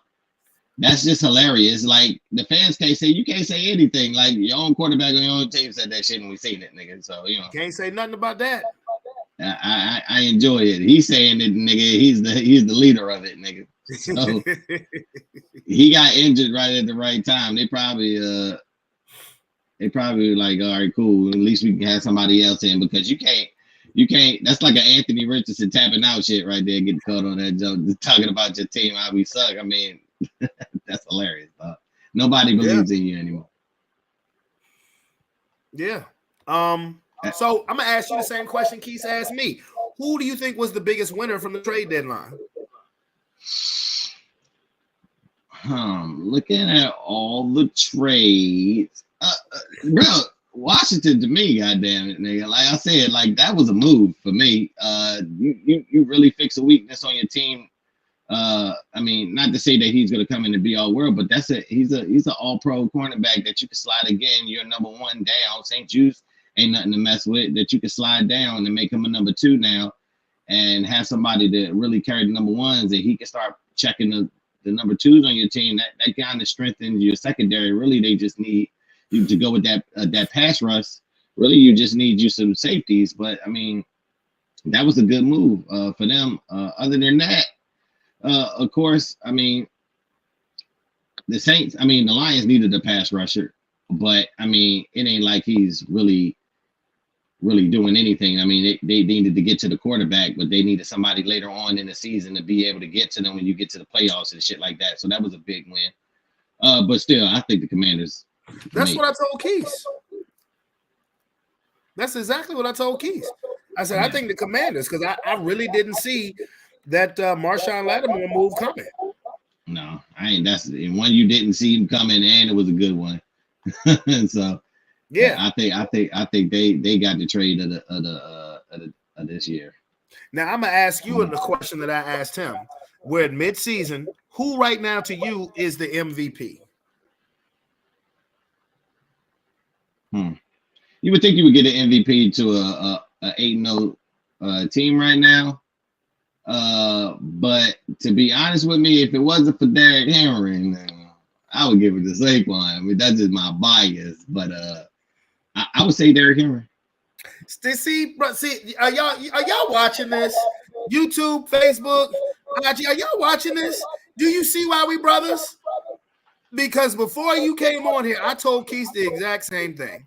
that's just hilarious. Like the fans can't say, you can't say anything. Like your own quarterback on your own team said that shit and we seen it, nigga. So you know, Can't say nothing about that. I enjoy it. He's saying it, nigga. He's the leader of it, nigga. So he got injured right at the right time. They probably like, all right, cool. At least we can have somebody else in, because you can't. That's like an Anthony Richardson tapping out shit right there, getting caught on that joke, talking about your team, how we suck. I mean, that's hilarious, dog. Nobody believes in you anymore. Yeah. So I'm gonna ask you the same question Keith asked me. Who do you think was the biggest winner from the trade deadline? Looking at all the trades, bro. Washington to me, goddamn it, nigga. Like I said, like that was a move for me. You really fix a weakness on your team. I mean, not to say that he's gonna come in and be all world, but he's an all pro cornerback that you can slide again. You're number 1 down. St. Juice ain't nothing to mess with, that you can slide down and make him a number 2 now, and have somebody that really carry the number 1s, and he can start checking the number 2s on your team. That kind of strengthens your secondary. Really, they just need you to go with that pass rush. Really, you just need you some safeties. But I mean, that was a good move for them. Other than that, of course, I mean, the Saints. I mean, the Lions needed a pass rusher, but I mean, it ain't like he's really doing anything. I mean, they needed to get to the quarterback, but they needed somebody later on in the season to be able to get to them when you get to the playoffs and shit like that. So that was a big win. But still, I think the Commanders. That's what I told Keith. That's exactly what I told Keith. I said, I think the Commanders, because I really didn't see that Marshawn Lattimore move coming. No, I ain't. That's one you didn't see him coming, and it was a good one. So yeah, I think they got the trade of this year. Now I'm gonna ask you the question that I asked him. we're at midseason. Who right now to you is the MVP? You would think you would get an MVP to a 8-0 team right now. But to be honest with me, if it wasn't for Derrick Henry, then I would give it to Saquon. I mean, that's just my bias. But I would say Derrick Henry. See, are y'all watching this? YouTube, Facebook, IG, are y'all watching this? Do you see why we brothers? Because before you came on here, I told Keith the exact same thing.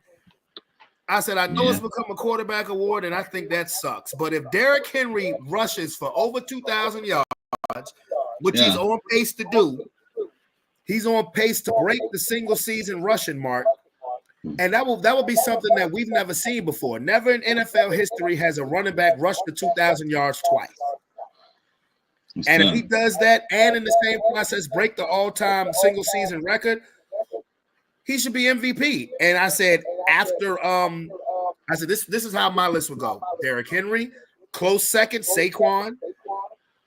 I said, I know it's become a quarterback award, and I think that sucks. But if Derrick Henry rushes for over 2,000 yards, which he's on pace to do, he's on pace to break the single season rushing mark. And that will be something that we've never seen before. Never in NFL history has a running back rushed for 2,000 yards twice. And if he does that and in the same process break the all-time single season record, he should be MVP. And I said after this is how my list would go. Derrick Henry, close second, Saquon,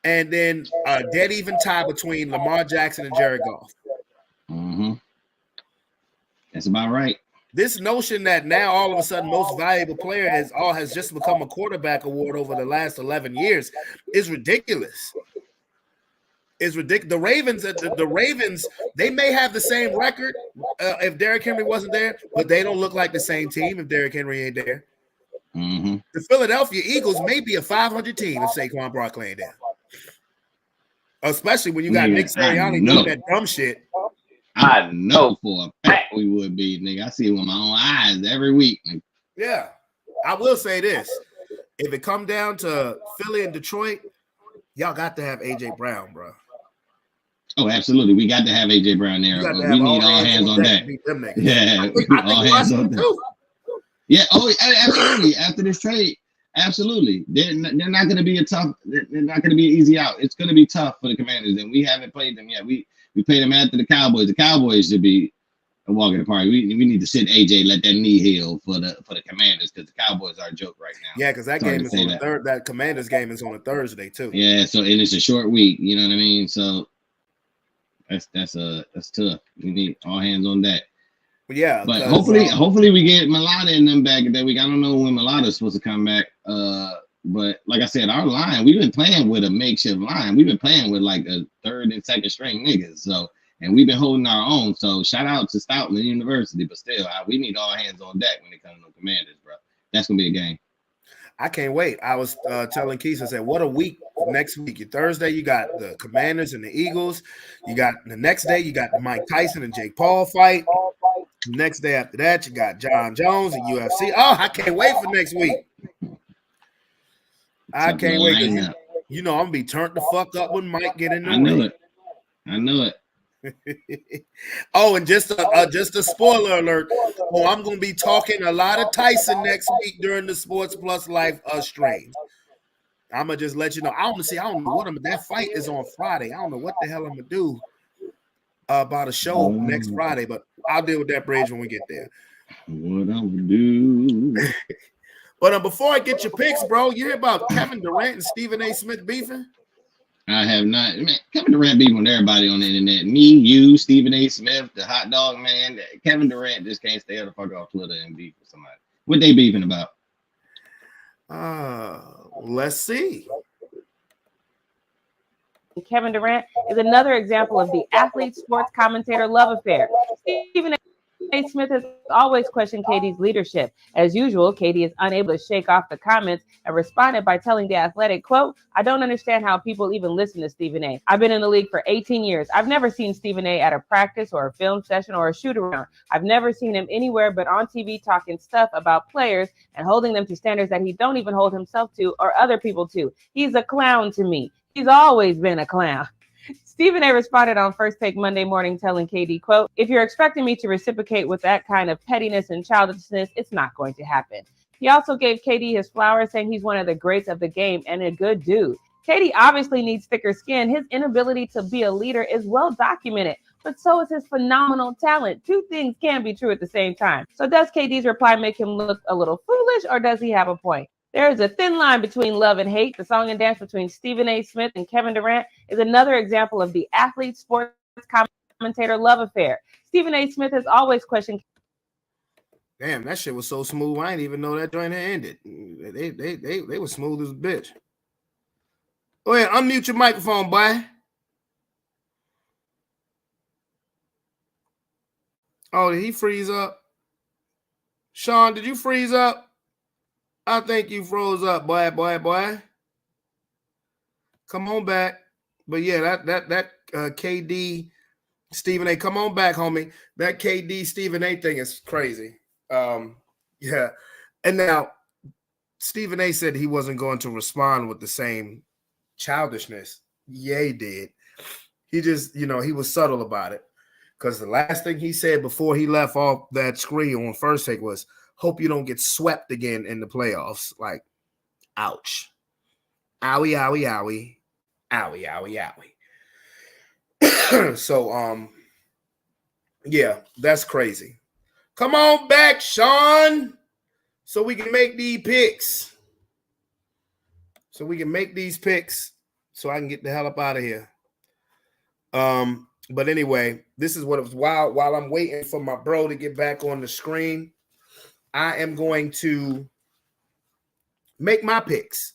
and then a dead even tie between Lamar Jackson and Jared Goff. Mm-hmm. That's about right. This notion that now all of a sudden most valuable player has just become a quarterback award over the last 11 years is ridiculous. Is ridiculous. The Ravens, they may have the same record if Derrick Henry wasn't there, but they don't look like the same team if Derrick Henry ain't there. Mm-hmm. The Philadelphia Eagles may be a 500 team if Saquon Barkley ain't there. Especially when you got Nick Sirianni doing that dumb shit. I know for a fact we would be, nigga. I see it with my own eyes every week. Nigga. Yeah. I will say this. If it come down to Philly and Detroit, y'all got to have A.J. Brown, bro. Oh, absolutely. We got to have A.J. Brown there. We need all hands on deck. Yeah, all hands on deck. Yeah, absolutely. After this trade, absolutely. They're not going to be they're not going to be an easy out. It's going to be tough for the Commanders, and we haven't played them yet. We played them after the Cowboys. The Cowboys should be a walk in the park. We need to sit AJ, let that knee heal for the Commanders, because the Cowboys are a joke right now. Yeah, because that game is on the third. That Commanders game is on a Thursday too. Yeah, so and it's a short week. You know what I mean? So that's tough. We need all hands on deck. Yeah, but hopefully we get Mulata and them back that week. I don't know when Mulata's supposed to come back. But like I said, our line, we've been playing with a makeshift line. We've been playing with like a third and second string niggas. So, and we've been holding our own. So shout out to Stoutland University, but still, we need all hands on deck when it comes to Commanders, bro. That's gonna be a game. I can't wait. I was telling Keith, I said, what a week next week. Thursday, you got the Commanders and the Eagles. You got the next day, you got the Mike Tyson and Jake Paul fight. The next day after that, you got John Jones and UFC. Oh, I can't wait for next week. I can't wait. You know, I'm gonna be turned the fuck up when Mike get in there. I know it. Oh, and just a spoiler alert. Oh, I'm gonna be talking a lot of Tyson next week during the Sports Plus Life stream. I'm gonna just let you know. I don't know what that fight is on Friday. I don't know what the hell I'm gonna do about a show next Friday, but I'll deal with that bridge when we get there. What I would do. But before I get your picks, bro, you hear about Kevin Durant and Stephen A. Smith beefing? I have not. Man, Kevin Durant beefing with everybody on the internet. Me, you, Stephen A. Smith, the hot dog man. Kevin Durant just can't stay the fuck off Twitter and beef with somebody. What they beefing about? Let's see. Kevin Durant is another example of the athlete sports commentator love affair. Stephen A. Smith has always questioned KD's leadership. As usual, KD is unable to shake off the comments and responded by telling The Athletic, quote, "I don't understand how people even listen to Stephen A. I've been in the league for 18 years. I've never seen Stephen A. at a practice or a film session or a shoot around. I've never seen him anywhere but on TV talking stuff about players and holding them to standards that he don't even hold himself to or other people to. He's a clown to me. He's always been a clown." Stephen A. responded on First Take Monday morning telling KD, quote, "If you're expecting me to reciprocate with that kind of pettiness and childishness, it's not going to happen." He also gave KD his flowers, saying he's one of the greats of the game and a good dude. KD obviously needs thicker skin. His inability to be a leader is well documented, but so is his phenomenal talent. Two things can be true at the same time. So does KD's reply make him look a little foolish, or does he have a point? There is a thin line between love and hate. The song and dance between Stephen A. Smith and Kevin Durant is another example of the athlete sports commentator love affair. Stephen A. Smith has always questioned. Damn, that shit was so smooth. I didn't even know that joint had ended. They were smooth as a bitch. Go ahead, unmute your microphone, boy. Oh, did he freeze up? Sean, did you freeze up? I think you froze up, boy. Come on back. But yeah, that KD Stephen A. Come on back, homie. That KD Stephen A. thing is crazy. Yeah. And now Stephen A. said he wasn't going to respond with the same childishness. Yeah, he did. He just, he was subtle about it. Because the last thing he said before he left off that screen on First Take was, hope you don't get swept again in the playoffs. Like, ouch. Owie, owie, owie. Owie, owie, owie. So, yeah, that's crazy. Come on back, Sean, so we can make these picks. So I can get the hell up out of here. But anyway, this is what it was. While I'm waiting for my bro to get back on the screen, I am going to make my picks.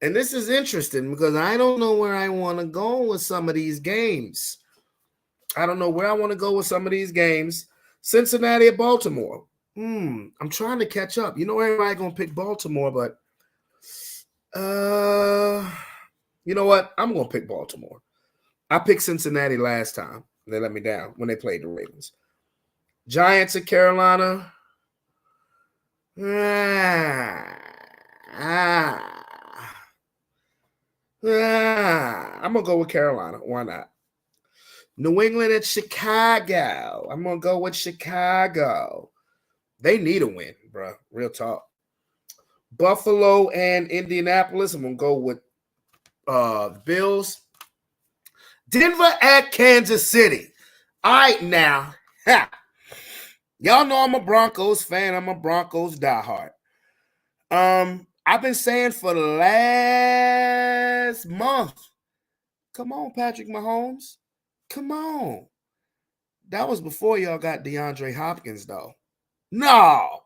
And this is interesting because I don't know where I want to go with some of these games. Cincinnati or Baltimore. I'm trying to catch up. Everybody going to pick Baltimore, but you know what? I'm going to pick Baltimore. I picked Cincinnati last time. They let me down when they played the Ravens. Giants at Carolina. I'm going to go with Carolina. Why not? New England at Chicago. I'm going to go with Chicago. They need a win, bro. Real talk. Buffalo and Indianapolis. I'm going to go with the Bills. Denver at Kansas City. All right, now. Y'all know I'm a Broncos fan. I'm a Broncos diehard. I've been saying for the last month, come on, Patrick Mahomes. Come on. That was before y'all got DeAndre Hopkins, though. No.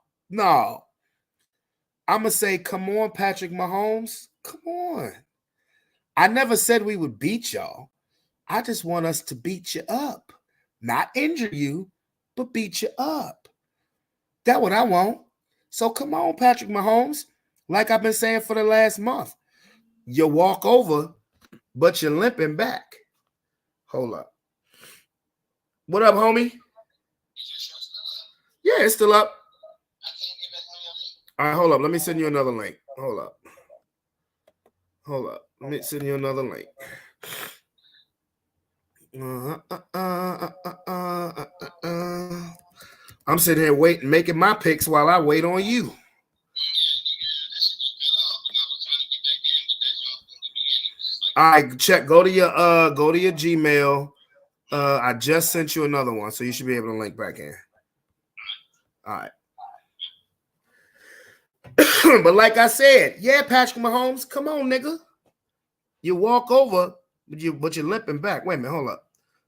I'm going to say, come on, Patrick Mahomes. Come on. I never said we would beat y'all. I just want us to beat you up. Not injure you, but beat you up. That's what I want. So come on, Patrick Mahomes. Like I've been saying for the last month. You walk over, but you're limping back. Hold up. What up, homie? Yeah, it's still up. All right, hold up. Let me send you another link. Hold up. Let me send you another link. I'm sitting here waiting, making my picks while I wait on you. All right, check. Go to your Gmail. I just sent you another one, so you should be able to link back in. All right. But like I said, yeah, Patrick Mahomes, come on, nigga. You walk over, but you're limping back. Wait a minute, hold up.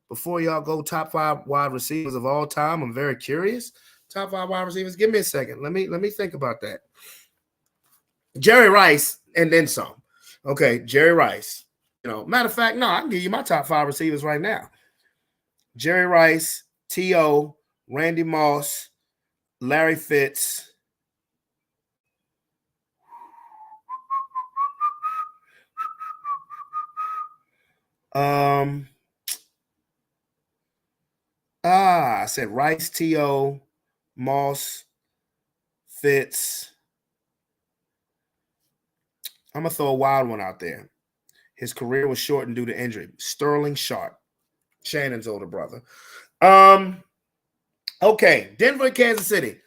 Before y'all go top 5 wide receivers of all time, I'm very curious. Top 5 wide receivers. Give me a second. Let me think about that. Jerry Rice and then some. Okay, Jerry Rice. Matter of fact, no, I can give you my top 5 receivers right now. Jerry Rice, T.O., Randy Moss, Larry Fitz. I said Rice, T.O., Moss, Fitz. I'm going to throw a wild one out there. His career was shortened due to injury. Sterling Sharp, Shannon's older brother. Okay, Denver, Kansas City.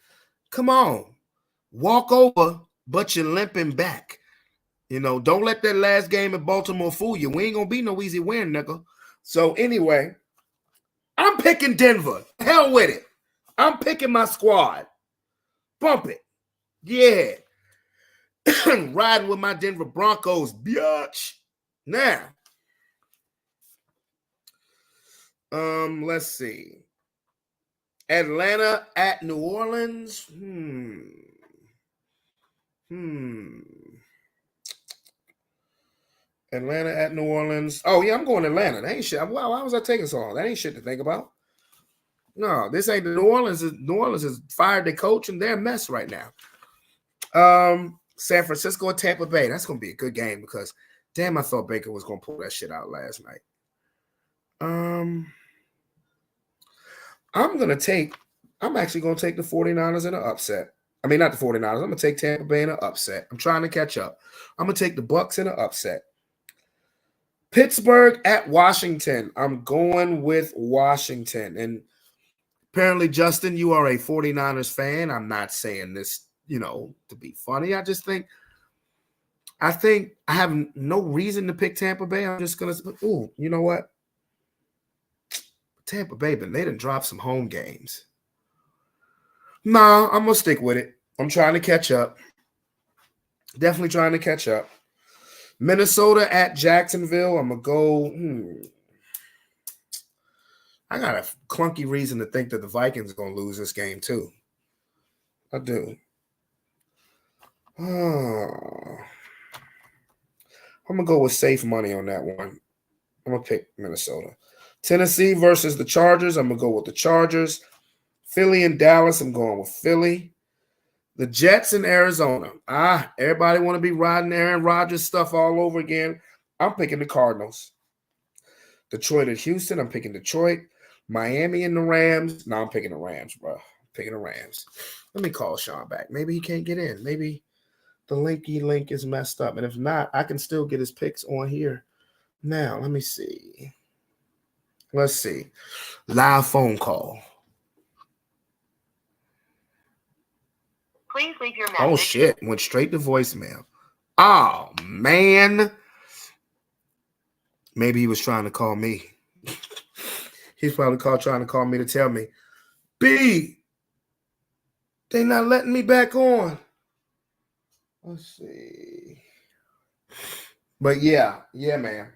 Come on. Walk over, but you're limping back. Don't let that last game at Baltimore fool you. We ain't going to be no easy win, nigga. So anyway, I'm picking Denver. Hell with it. I'm picking my squad. Bump it. Yeah. Riding with my Denver Broncos, biatch. Now, let's see. Atlanta at New Orleans. Atlanta at New Orleans. Oh, yeah, I'm going Atlanta. That ain't shit. Why was I taking so long? That ain't shit to think about. No, this ain't the New Orleans. New Orleans has fired their coach, and they're a mess right now. San Francisco and Tampa Bay. That's going to be a good game because, damn, I thought Baker was going to pull that shit out last night. I'm actually going to take the 49ers in an upset. I mean, not the 49ers. I'm going to take Tampa Bay in an upset. I'm trying to catch up. I'm going to take the Bucs in an upset. Pittsburgh at Washington. I'm going with Washington. And apparently, Justin, you are a 49ers fan. I'm not saying this, to be funny. I think I have no reason to pick Tampa Bay. I'm just going to, you know what? Tampa Bay, but they done dropped some home games. Nah, I'm going to stick with it. I'm trying to catch up. Definitely trying to catch up. Minnesota at Jacksonville. I'm going to go, I got a clunky reason to think that the Vikings are going to lose this game too. I do. I'm going to go with safe money on that one. I'm going to pick Minnesota. Tennessee versus the Chargers. I'm going to go with the Chargers. Philly and Dallas. I'm going with Philly. The Jets in Arizona. Everybody want to be riding Aaron Rodgers stuff all over again. I'm picking the Cardinals. Detroit at Houston. I'm picking Detroit. Miami and the Rams. No, I'm picking the Rams, bro. I'm picking the Rams. Let me call Sean back. Maybe he can't get in. Maybe the link is messed up. And if not, I can still get his picks on here. Now, let me see. Let's see. Live phone call. Please leave your message. Oh, shit. Went straight to voicemail. Oh, man. Maybe he was trying to call me. He's probably trying to call me to tell me, B, they not letting me back on. Let's see. But yeah, man.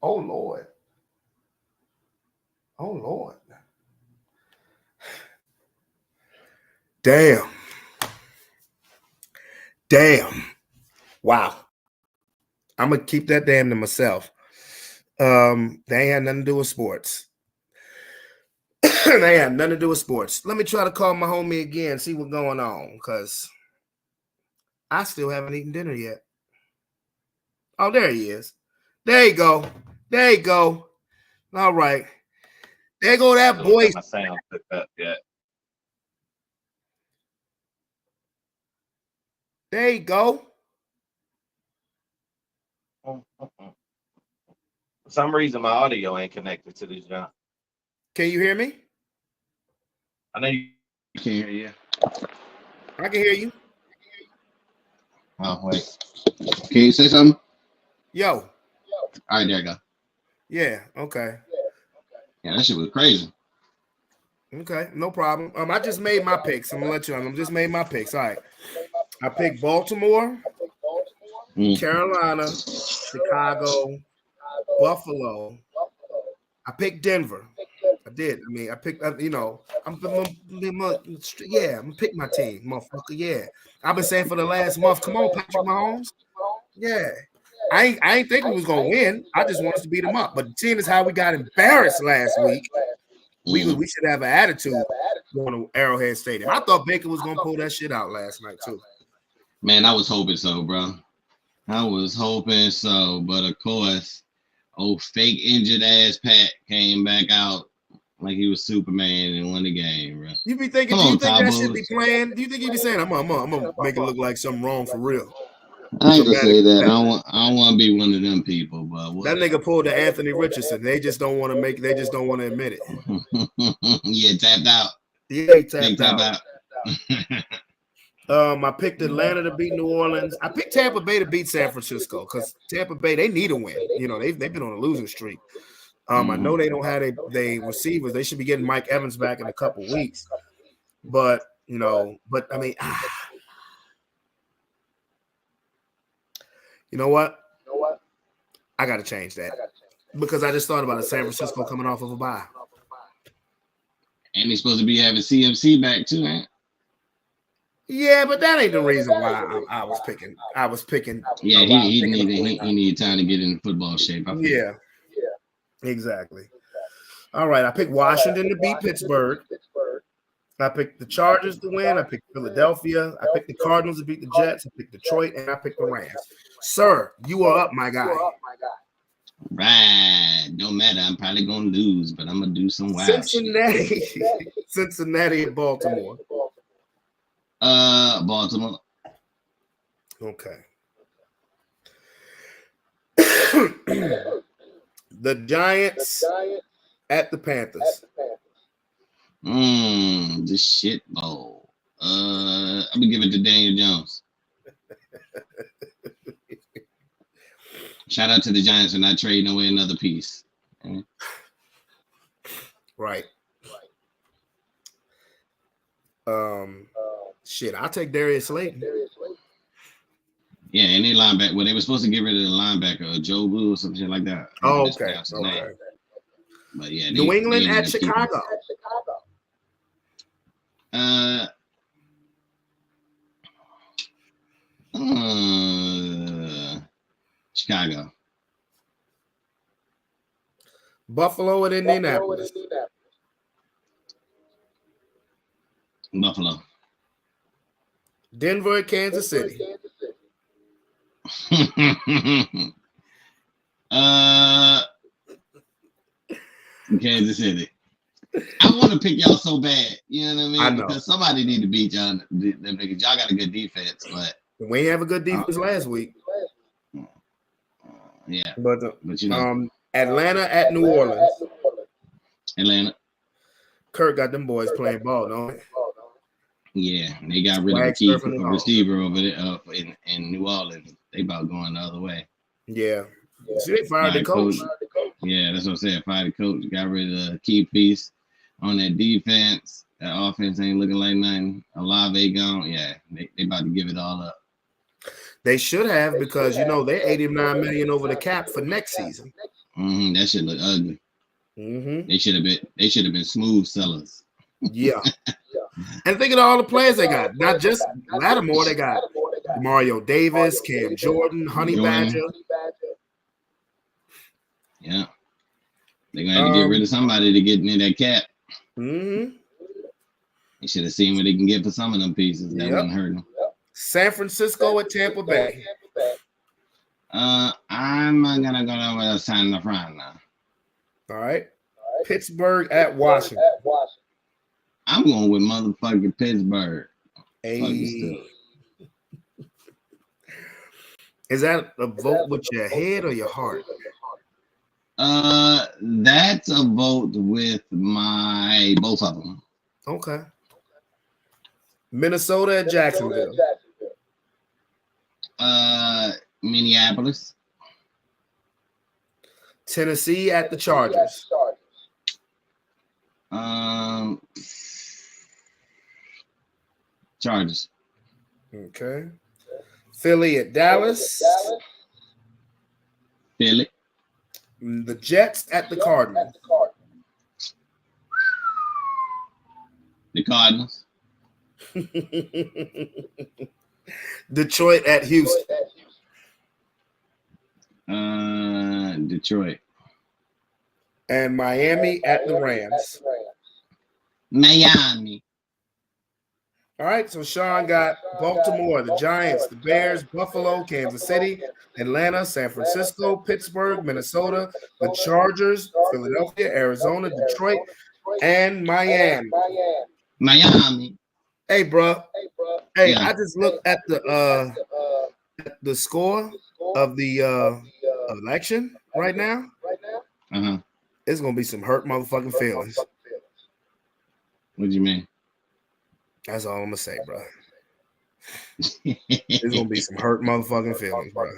Oh, Lord. Damn. Wow. I'm going to keep that damn to myself. They ain't had nothing to do with sports. They had nothing to do with sports. Let me try to call my homie again, see what's going on, because I still haven't eaten dinner yet. Oh, there he is. There you go. All right. There go that voice. My sound picked up yet. There you go. For some reason, my audio ain't connected to this jump. Can you hear me? I know you can hear you. I can hear you. Oh, wait. Can you say something? Yo. All right, there you go. Yeah, okay. Yeah, that shit was crazy. Okay, no problem. I just made my picks. I'm gonna let you know. I just made my picks. All right. I picked Baltimore, Carolina, Chicago, Buffalo. I picked Denver. I did. I mean, I picked, I'm gonna pick my team, motherfucker. Yeah. I've been saying for the last month, come on, Patrick Mahomes. Yeah. I ain't think we was gonna win. I just want us to beat them up. But seeing as how we got embarrassed last week, we should have an attitude going to Arrowhead Stadium. I thought Baker was gonna pull that shit out last night too. Man, I was hoping so, bro. I was hoping so, but of course, fake injured ass Pat came back out like he was Superman and won the game, bro. You be thinking, do you think that should be planned? Do you think he'd be saying, I'm gonna make it look like something wrong for real? I ain't gonna say that. I don't want to be one of them people, but that nigga pulled the Anthony Richardson. They just don't want to admit it. Yeah, tapped out. Yeah, he tapped out. I picked Atlanta to beat New Orleans. I picked Tampa Bay to beat San Francisco because Tampa Bay, they need a win. They've been on a losing streak. I know they don't have their receivers. They should be getting Mike Evans back in a couple weeks. But you know, I mean, you know what? I got to change that because I just thought about it. San Francisco coming off of a bye, and he's supposed to be having CMC back too, man. Yeah, but that ain't the reason why I was picking. Yeah, he needed time to get in football shape. Yeah, exactly. All right, I picked Washington to beat Pittsburgh. I picked the Chargers to win. I picked Philadelphia. I picked the Cardinals to beat the Jets. I picked Detroit, and I picked the Rams. Sir, you are up, my guy. Right. Don't matter. I'm probably gonna lose, but I'm gonna do some wild Cincinnati. Cincinnati and Baltimore. Baltimore. Okay. The Giants at the Panthers. The shit bowl. I'm gonna give it to Daniel Jones. Shout out to the Giants for not trading away another piece. Right. Shit, I'll take Darius Slayton. Yeah, and they linebacker. Well, they were supposed to get rid of the linebacker, Joe Blue or some shit like that. Oh, okay. But yeah, New England at Chicago. Chicago. Buffalo at Indianapolis. Buffalo. Denver at Kansas City. Kansas City. I want to pick y'all so bad, you know what I mean? I know. Because somebody need to beat y'all. Them niggas. Y'all got a good defense, but we ain't have a good defense last week. Yeah, but you know, Atlanta at New Orleans. Atlanta. Kirk got them boys playing ball, don't they? Yeah, they got rid of a key receiver over there in New Orleans. They about going the other way. Yeah. See, they fired the coach. Yeah, that's what I'm saying. Fired the coach. Got rid of the key piece on that defense. That offense ain't looking like nothing. Olave gone. Yeah, they about to give it all up. They should have because you know they're $89 million over the cap for next season. That should look ugly. They should have been smooth sellers. Yeah. And think of all the players they got. Not just Lattimore, they got Mario Davis, Cam Jordan, Honey Badger. Yeah. They're gonna have to get rid of somebody to get in that cap. They should have seen what they can get for some of them pieces. That wouldn't hurt them. San Francisco at Tampa Bay. I'm gonna go over to San Fran now. All right. Pittsburgh at Washington. I'm going with motherfucking Pittsburgh. Hey. Is that a vote with your head or your heart? That's a vote with my both of them. Okay. Minnesota at Jacksonville. Minneapolis. Tennessee at the Chargers. Chargers. Okay. Philly at Dallas. Philly. The Jets at the Cardinals. The Cardinals. Detroit at Houston. Detroit. And Miami at the Rams. Miami. All right, so Sean got Baltimore, the Giants, the Bears, Buffalo, Kansas City, Atlanta, San Francisco, Pittsburgh, Minnesota, the Chargers, Philadelphia, Arizona, Detroit, and Miami. Miami. Hey, bro. Hey, Yeah. I just looked at the score of the election right now. It's gonna be some hurt motherfucking feelings. What do you mean? That's all I'm gonna say, bro. There's gonna be some hurt motherfucking feelings, bro.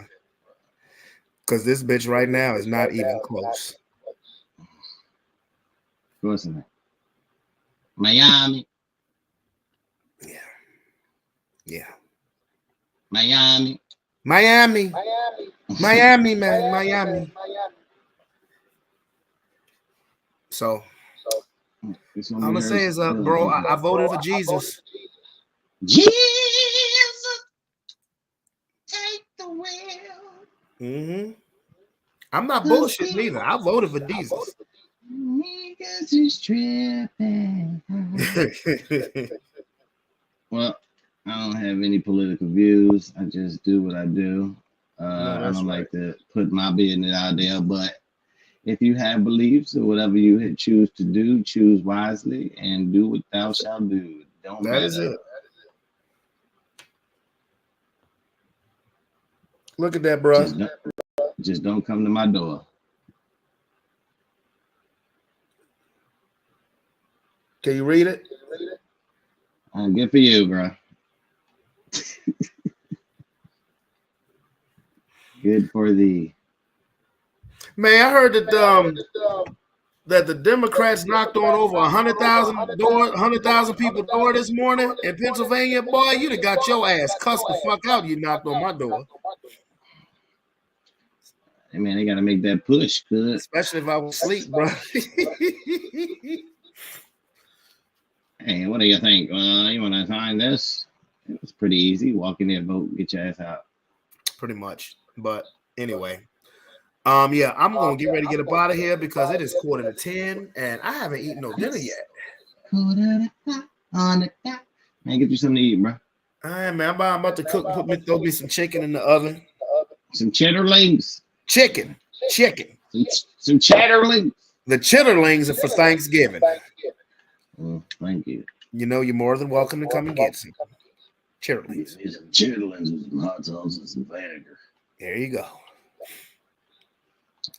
Because this bitch right now is not even close. Of course not. Miami. Yeah. Miami, man. Miami. So It's I'm gonna be gonna say hers. is bro, I voted for Jesus. Jesus, take the wheel. Mm-hmm. I'm not bullshitting either. I voted for Jesus. Niggas is tripping. Well, I don't have any political views. I just do what I do. I don't like to put my business out there, but if you have beliefs or whatever you choose to do, choose wisely and do what thou shalt do. Don't That matter. is it. Look at that, bro. Just don't come to my door. Can you read it? Good for you, bro. Good for thee. Man, I heard that the Democrats knocked on over 100,000 people door this morning in Pennsylvania. Boy, you'd have got your ass cussed the fuck out. You knocked on my door. Hey man, they gotta make that push, good. Especially if I was asleep, bro. Hey, what do you think? You want to sign this? It's pretty easy. Walk in there, vote, get your ass out. Pretty much. But anyway, yeah, I'm gonna get ready to get up out of here because it is 9:45 and I haven't eaten no dinner yet. Man, get you something to eat, bro. All right, man. I'm about to cook. Throw me some chicken in the oven. Some cheddarlings. Chicken. Some cheddarlings. The cheddarlings are for Thanksgiving. Well, thank you. You know, you're more than welcome to come and get some cheddarlings. Some cheddarlings with some hot sauce and some vinegar. There you go.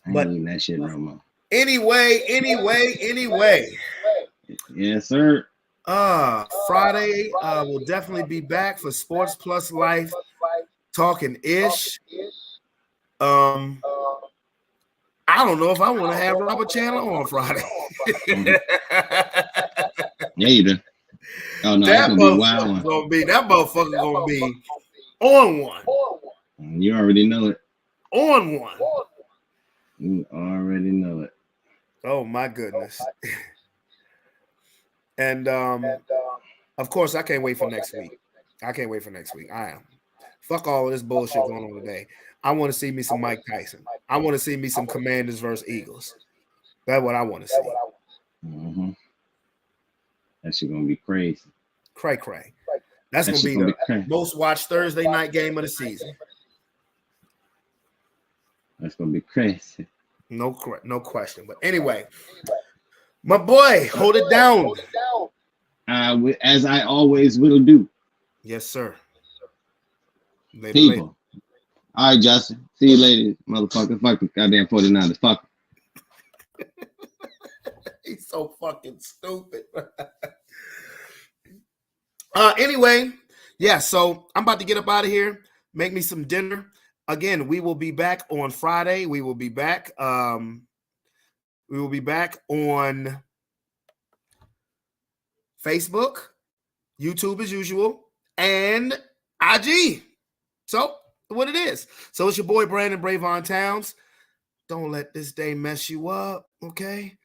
I ain't eating that shit no more. Anyway. Yes, sir. Friday, we'll definitely be back for Sports Plus Life, talking ish. I don't know if I want to have Robert Chandler on Friday. Yeah, you do. Oh no, that's gonna be a wild one. That motherfucker gonna be on one. You already know it. On one. You already know it. Oh my goodness. And of course, I can't wait for next week. I am. Fuck all of this bullshit going on today. I want to see me some Mike Tyson. I want to see me some Commanders versus Eagles. That's what I want to see. Mm-hmm. That shit gonna be crazy. Cray. That's gonna be the most watched Thursday night game of the season. That's gonna be crazy. No question. But anyway, my boy, hold it down. As I always will do. Yes, sir. Later, People. later. All right, Justin. See you later, motherfucker. Fuck the goddamn 49ers. Fuck. He's so fucking stupid. Anyway, yeah, so I'm about to get up out of here, make me some dinner. Again, we will be back on Friday. We will be back. On Facebook, YouTube as usual, and IG. So what it is. So it's your boy Brandon Bravon Towns. Don't let this day mess you up, okay?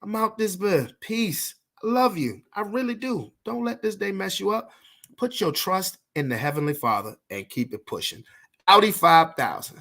I'm out this bit. Peace. I love you. I really do. Don't let this day mess you up. Put your trust in the Heavenly Father and keep it pushing. Audi 5000.